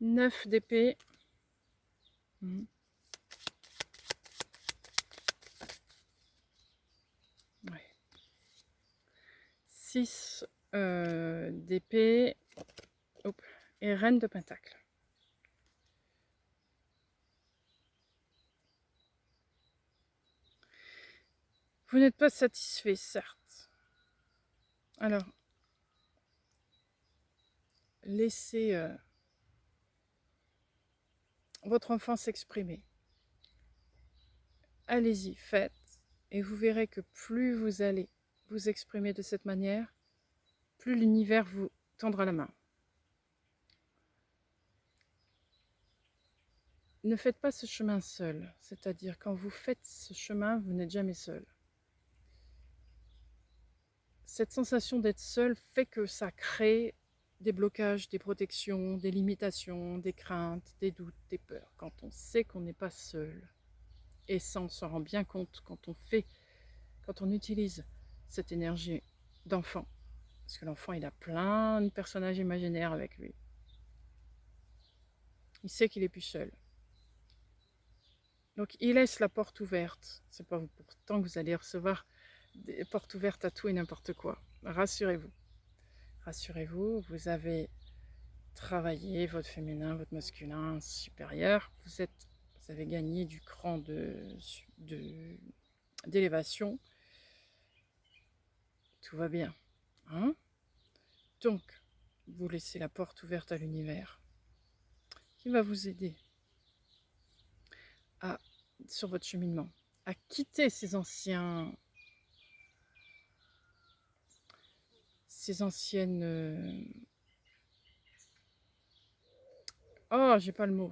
Neuf d'épée. Ouais. 6 d'épée. Et reine de pentacle. Vous n'êtes pas satisfait, certes. Alors, laissez votre enfant s'exprimer. Allez-y, faites. Et vous verrez que plus vous allez vous exprimer de cette manière, plus l'univers vous tendra la main. Ne faites pas ce chemin seul. C'est-à-dire, quand vous faites ce chemin, vous n'êtes jamais seul. Cette sensation d'être seul fait que ça crée des blocages, des protections, des limitations, des craintes, des doutes, des peurs. Quand on sait qu'on n'est pas seul, et ça on s'en rend bien compte quand on utilise cette énergie d'enfant, parce que l'enfant il a plein de personnages imaginaires avec lui. Il sait qu'il est plus seul. Donc il laisse la porte ouverte. C'est pas pourtant que vous allez recevoir des portes ouvertes à tout et n'importe quoi. Rassurez-vous. Rassurez-vous, vous avez travaillé votre féminin, votre masculin supérieur. Vous avez gagné du cran d'élévation. Tout va bien. Hein? Donc, vous laissez la porte ouverte à l'univers qui va vous aider sur votre cheminement, à quitter ces anciennes oh, j'ai pas le mot.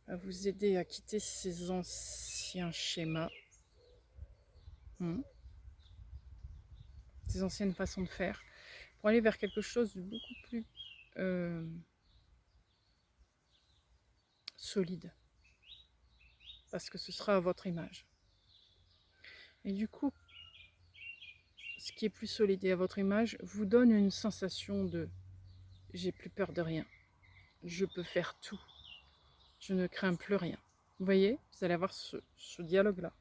À vous aider à quitter ces anciens schémas, ces anciennes façons de faire, pour aller vers quelque chose de beaucoup plus solide. Parce que ce sera à votre image. Et du coup, ce qui est plus solide et à votre image vous donne une sensation de « j'ai plus peur de rien, je peux faire tout, je ne crains plus rien ». Vous voyez, vous allez avoir ce dialogue-là.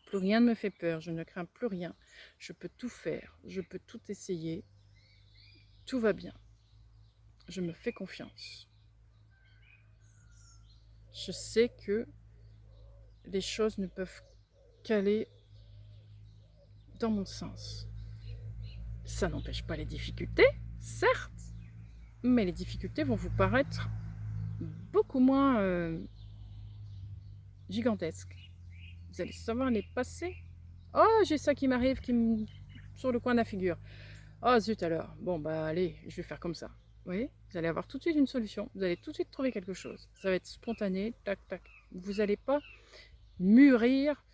Plus rien ne me fait peur, je ne crains plus rien, je peux tout faire, je peux tout essayer, tout va bien, je me fais confiance. Je sais que les choses ne peuvent qu'aller dans mon sens. Ça n'empêche pas les difficultés, certes, mais les difficultés vont vous paraître beaucoup moins gigantesques. Vous allez savoir les passer. Oh, j'ai ça qui m'arrive, sur le coin de la figure. Oh zut alors, bon bah allez, je vais faire comme ça. Vous voyez, vous allez avoir tout de suite une solution, vous allez tout de suite trouver quelque chose. Ça va être spontané, tac tac. Vous n'allez pas mûrir,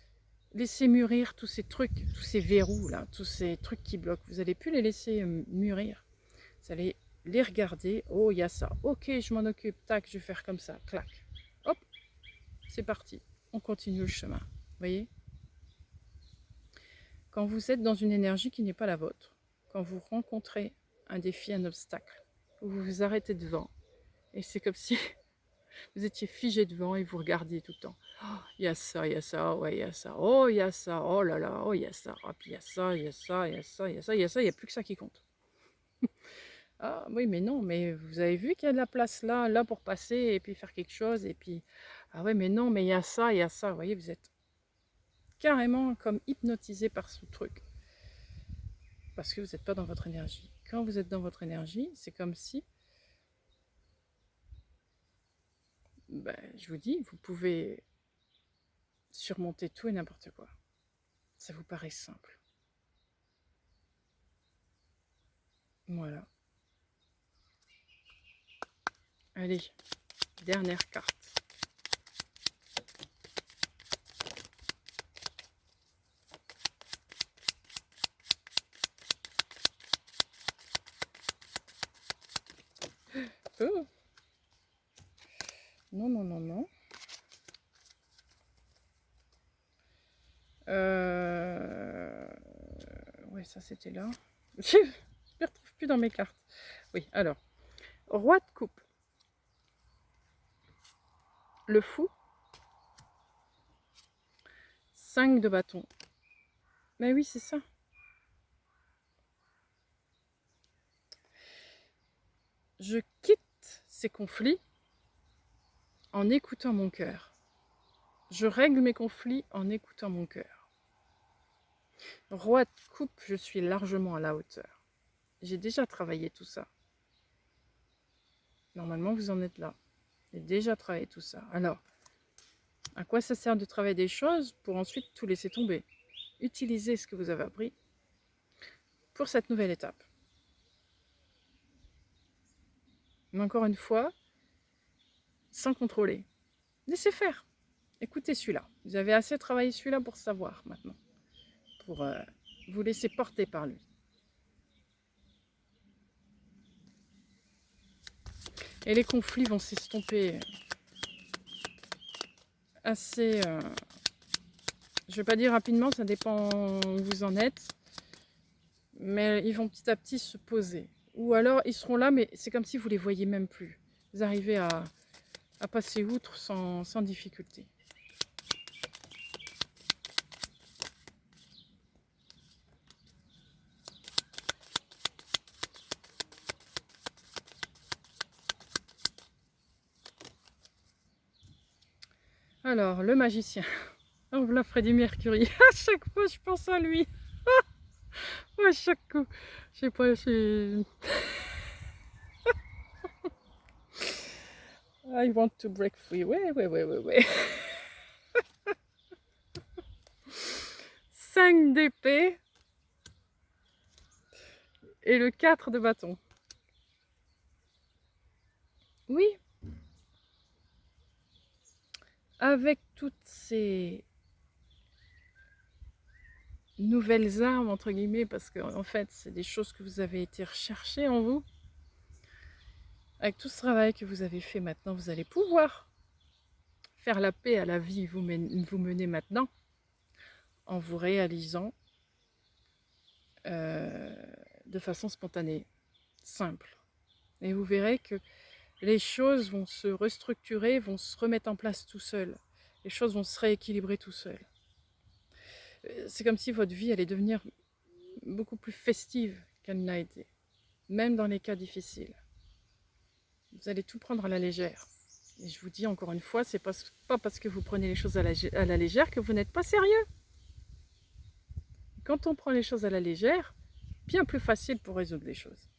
laisser mûrir tous ces trucs, tous ces verrous là, tous ces trucs qui bloquent. Vous n'allez plus les laisser mûrir. Vous allez les regarder. Oh, il y a ça. Ok, je m'en occupe. Tac, je vais faire comme ça. Clac. Hop, c'est parti. On continue le chemin. Vous voyez? Quand vous êtes dans une énergie qui n'est pas la vôtre, quand vous rencontrez un défi, un obstacle, vous vous arrêtez devant, et c'est comme si vous étiez figé devant et vous regardiez tout le temps. Oh, il y a ça, ouais, il y a ça, oh, il y a ça, oh là là, oh, il y a ça, puis il y a ça, il y a ça, il y a ça, il y a ça, il y a ça, il n'y a plus que ça qui compte. Ah oui, mais non, mais vous avez vu qu'il y a de la place là pour passer et puis faire quelque chose, et puis, ah ouais, mais non, mais il y a ça, vous voyez, vous êtes carrément comme hypnotisé par ce truc. Parce que vous n'êtes pas dans votre énergie. Quand vous êtes dans votre énergie, c'est comme si, ben, je vous dis, vous pouvez surmonter tout et n'importe quoi. Ça vous paraît simple. Voilà. Allez, dernière carte. Oh. Non, non, non, non. Ouais, ça c'était là. Je ne me retrouve plus dans mes cartes. Oui, alors. Roi de coupe. Le fou. 5 de bâton. Mais oui, c'est ça. Je quitte ces conflits en écoutant mon cœur. Je règle mes conflits en écoutant mon cœur. Roi de coupe, je suis largement à la hauteur. J'ai déjà travaillé tout ça. Normalement, vous en êtes là. J'ai déjà travaillé tout ça. Alors, à quoi ça sert de travailler des choses pour ensuite tout laisser tomber? Utilisez ce que vous avez appris pour cette nouvelle étape. Mais encore une fois, sans contrôler. Laissez faire. Écoutez celui-là. Vous avez assez travaillé celui-là pour savoir maintenant. Pour vous laisser porter par lui. Et les conflits vont s'estomper assez... je ne vais pas dire rapidement, ça dépend où vous en êtes. Mais ils vont petit à petit se poser. Ou alors ils seront là, mais c'est comme si vous ne les voyez même plus. Vous arrivez à passer outre sans difficulté. Alors, le magicien. Oh, voilà Freddie Mercury. À chaque fois, je pense à lui. À chaque coup. Je sais pas, I want to break free. Ouais. 5 d'épée. Et le 4 de bâton. Oui. Avec toutes ces nouvelles armes, entre guillemets, parce qu'en fait, c'est des choses que vous avez été rechercher en vous. Avec tout ce travail que vous avez fait maintenant, vous allez pouvoir faire la paix à la vie que vous menez maintenant en vous réalisant de façon spontanée, simple. Et vous verrez que les choses vont se restructurer, vont se remettre en place tout seul. Les choses vont se rééquilibrer tout seul. C'est comme si votre vie allait devenir beaucoup plus festive qu'elle n'a été, même dans les cas difficiles. Vous allez tout prendre à la légère. Et je vous dis encore une fois, c'est pas parce que vous prenez les choses à la légère que vous n'êtes pas sérieux. Quand on prend les choses à la légère, bien plus facile pour résoudre les choses.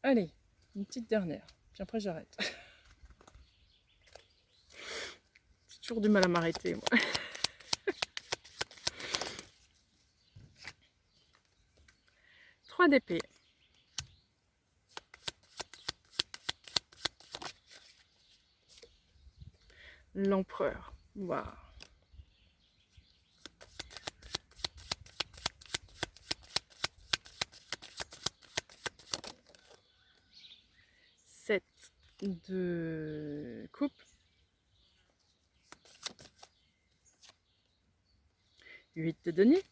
Allez, une petite dernière, puis après j'arrête. J'ai toujours du mal à m'arrêter, moi. 3 d'épée. L'empereur. Waouh. Sept de coupe. 8 de denier.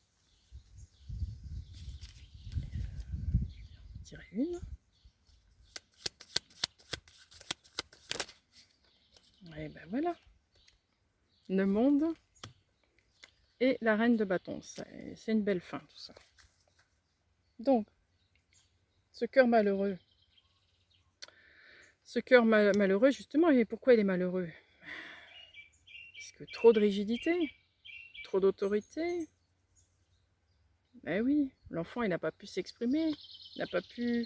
Tirer une. Et ben voilà. Le monde et la reine de bâton. C'est une belle fin tout ça. Donc, ce cœur malheureux. Ce cœur malheureux, justement, et pourquoi il est malheureux? Parce que trop de rigidité, trop d'autorité. Ben oui, l'enfant, il n'a pas pu s'exprimer, il n'a pas pu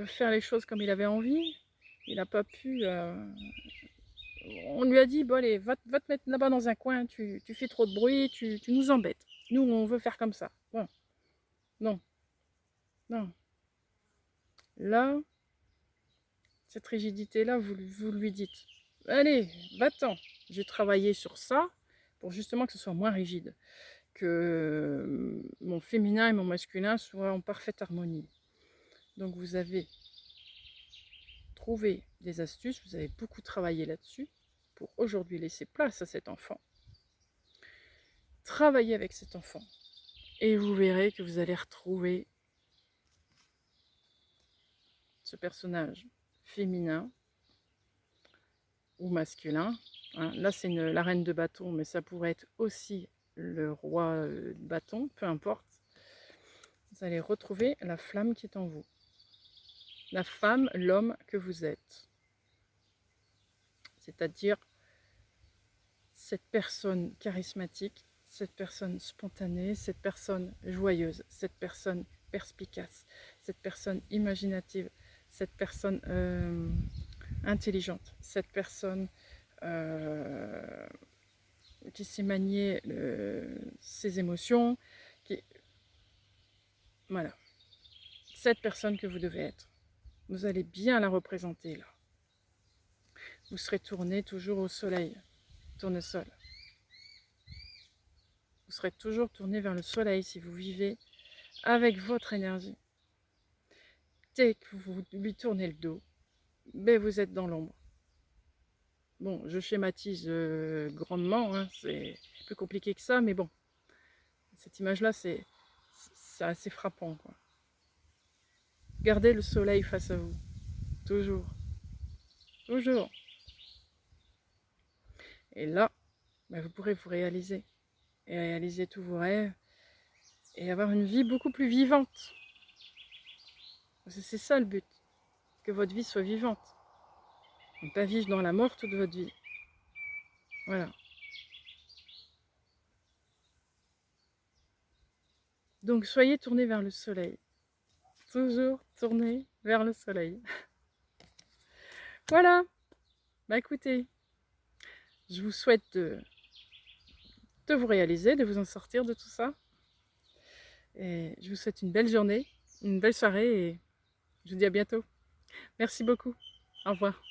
faire les choses comme il avait envie, il n'a pas pu... on lui a dit, bon allez, va te mettre là-bas dans un coin, tu fais trop de bruit, tu nous embêtes. Nous, on veut faire comme ça. Bon, non, non. Là, cette rigidité-là, vous lui dites, allez, va-t'en, j'ai travaillé sur ça pour justement que ce soit moins rigide, que mon féminin et mon masculin soient en parfaite harmonie. Donc vous avez trouvé des astuces, vous avez beaucoup travaillé là-dessus pour aujourd'hui laisser place à cet enfant. Travaillez avec cet enfant et vous verrez que vous allez retrouver ce personnage féminin ou masculin. Hein. Là, c'est la reine de bâton, mais ça pourrait être aussi le roi de bâton, peu importe. Vous allez retrouver la flamme qui est en vous. La femme, l'homme que vous êtes. C'est-à-dire cette personne charismatique, cette personne spontanée, cette personne joyeuse, cette personne perspicace, cette personne imaginative, cette personne intelligente, cette personne qui sait manier ses émotions, voilà. Cette personne que vous devez être. Vous allez bien la représenter là. Vous serez tourné toujours au soleil, tournesol. Vous serez toujours tourné vers le soleil si vous vivez avec votre énergie. Dès que vous lui tournez le dos, ben vous êtes dans l'ombre. Bon, je schématise grandement, hein, c'est plus compliqué que ça, mais bon, cette image-là, c'est assez frappant, quoi. Gardez le soleil face à vous, toujours, toujours. Et là, ben vous pourrez vous réaliser, et réaliser tous vos rêves, et avoir une vie beaucoup plus vivante. C'est ça le but, que votre vie soit vivante. Ne pas vivre dans la mort toute votre vie. Voilà. Donc soyez tournés vers le soleil. Toujours tournés vers le soleil. Voilà. Bah écoutez, je vous souhaite de vous réaliser, de vous en sortir de tout ça. Et je vous souhaite une belle journée, une belle soirée et je vous dis à bientôt. Merci beaucoup. Au revoir.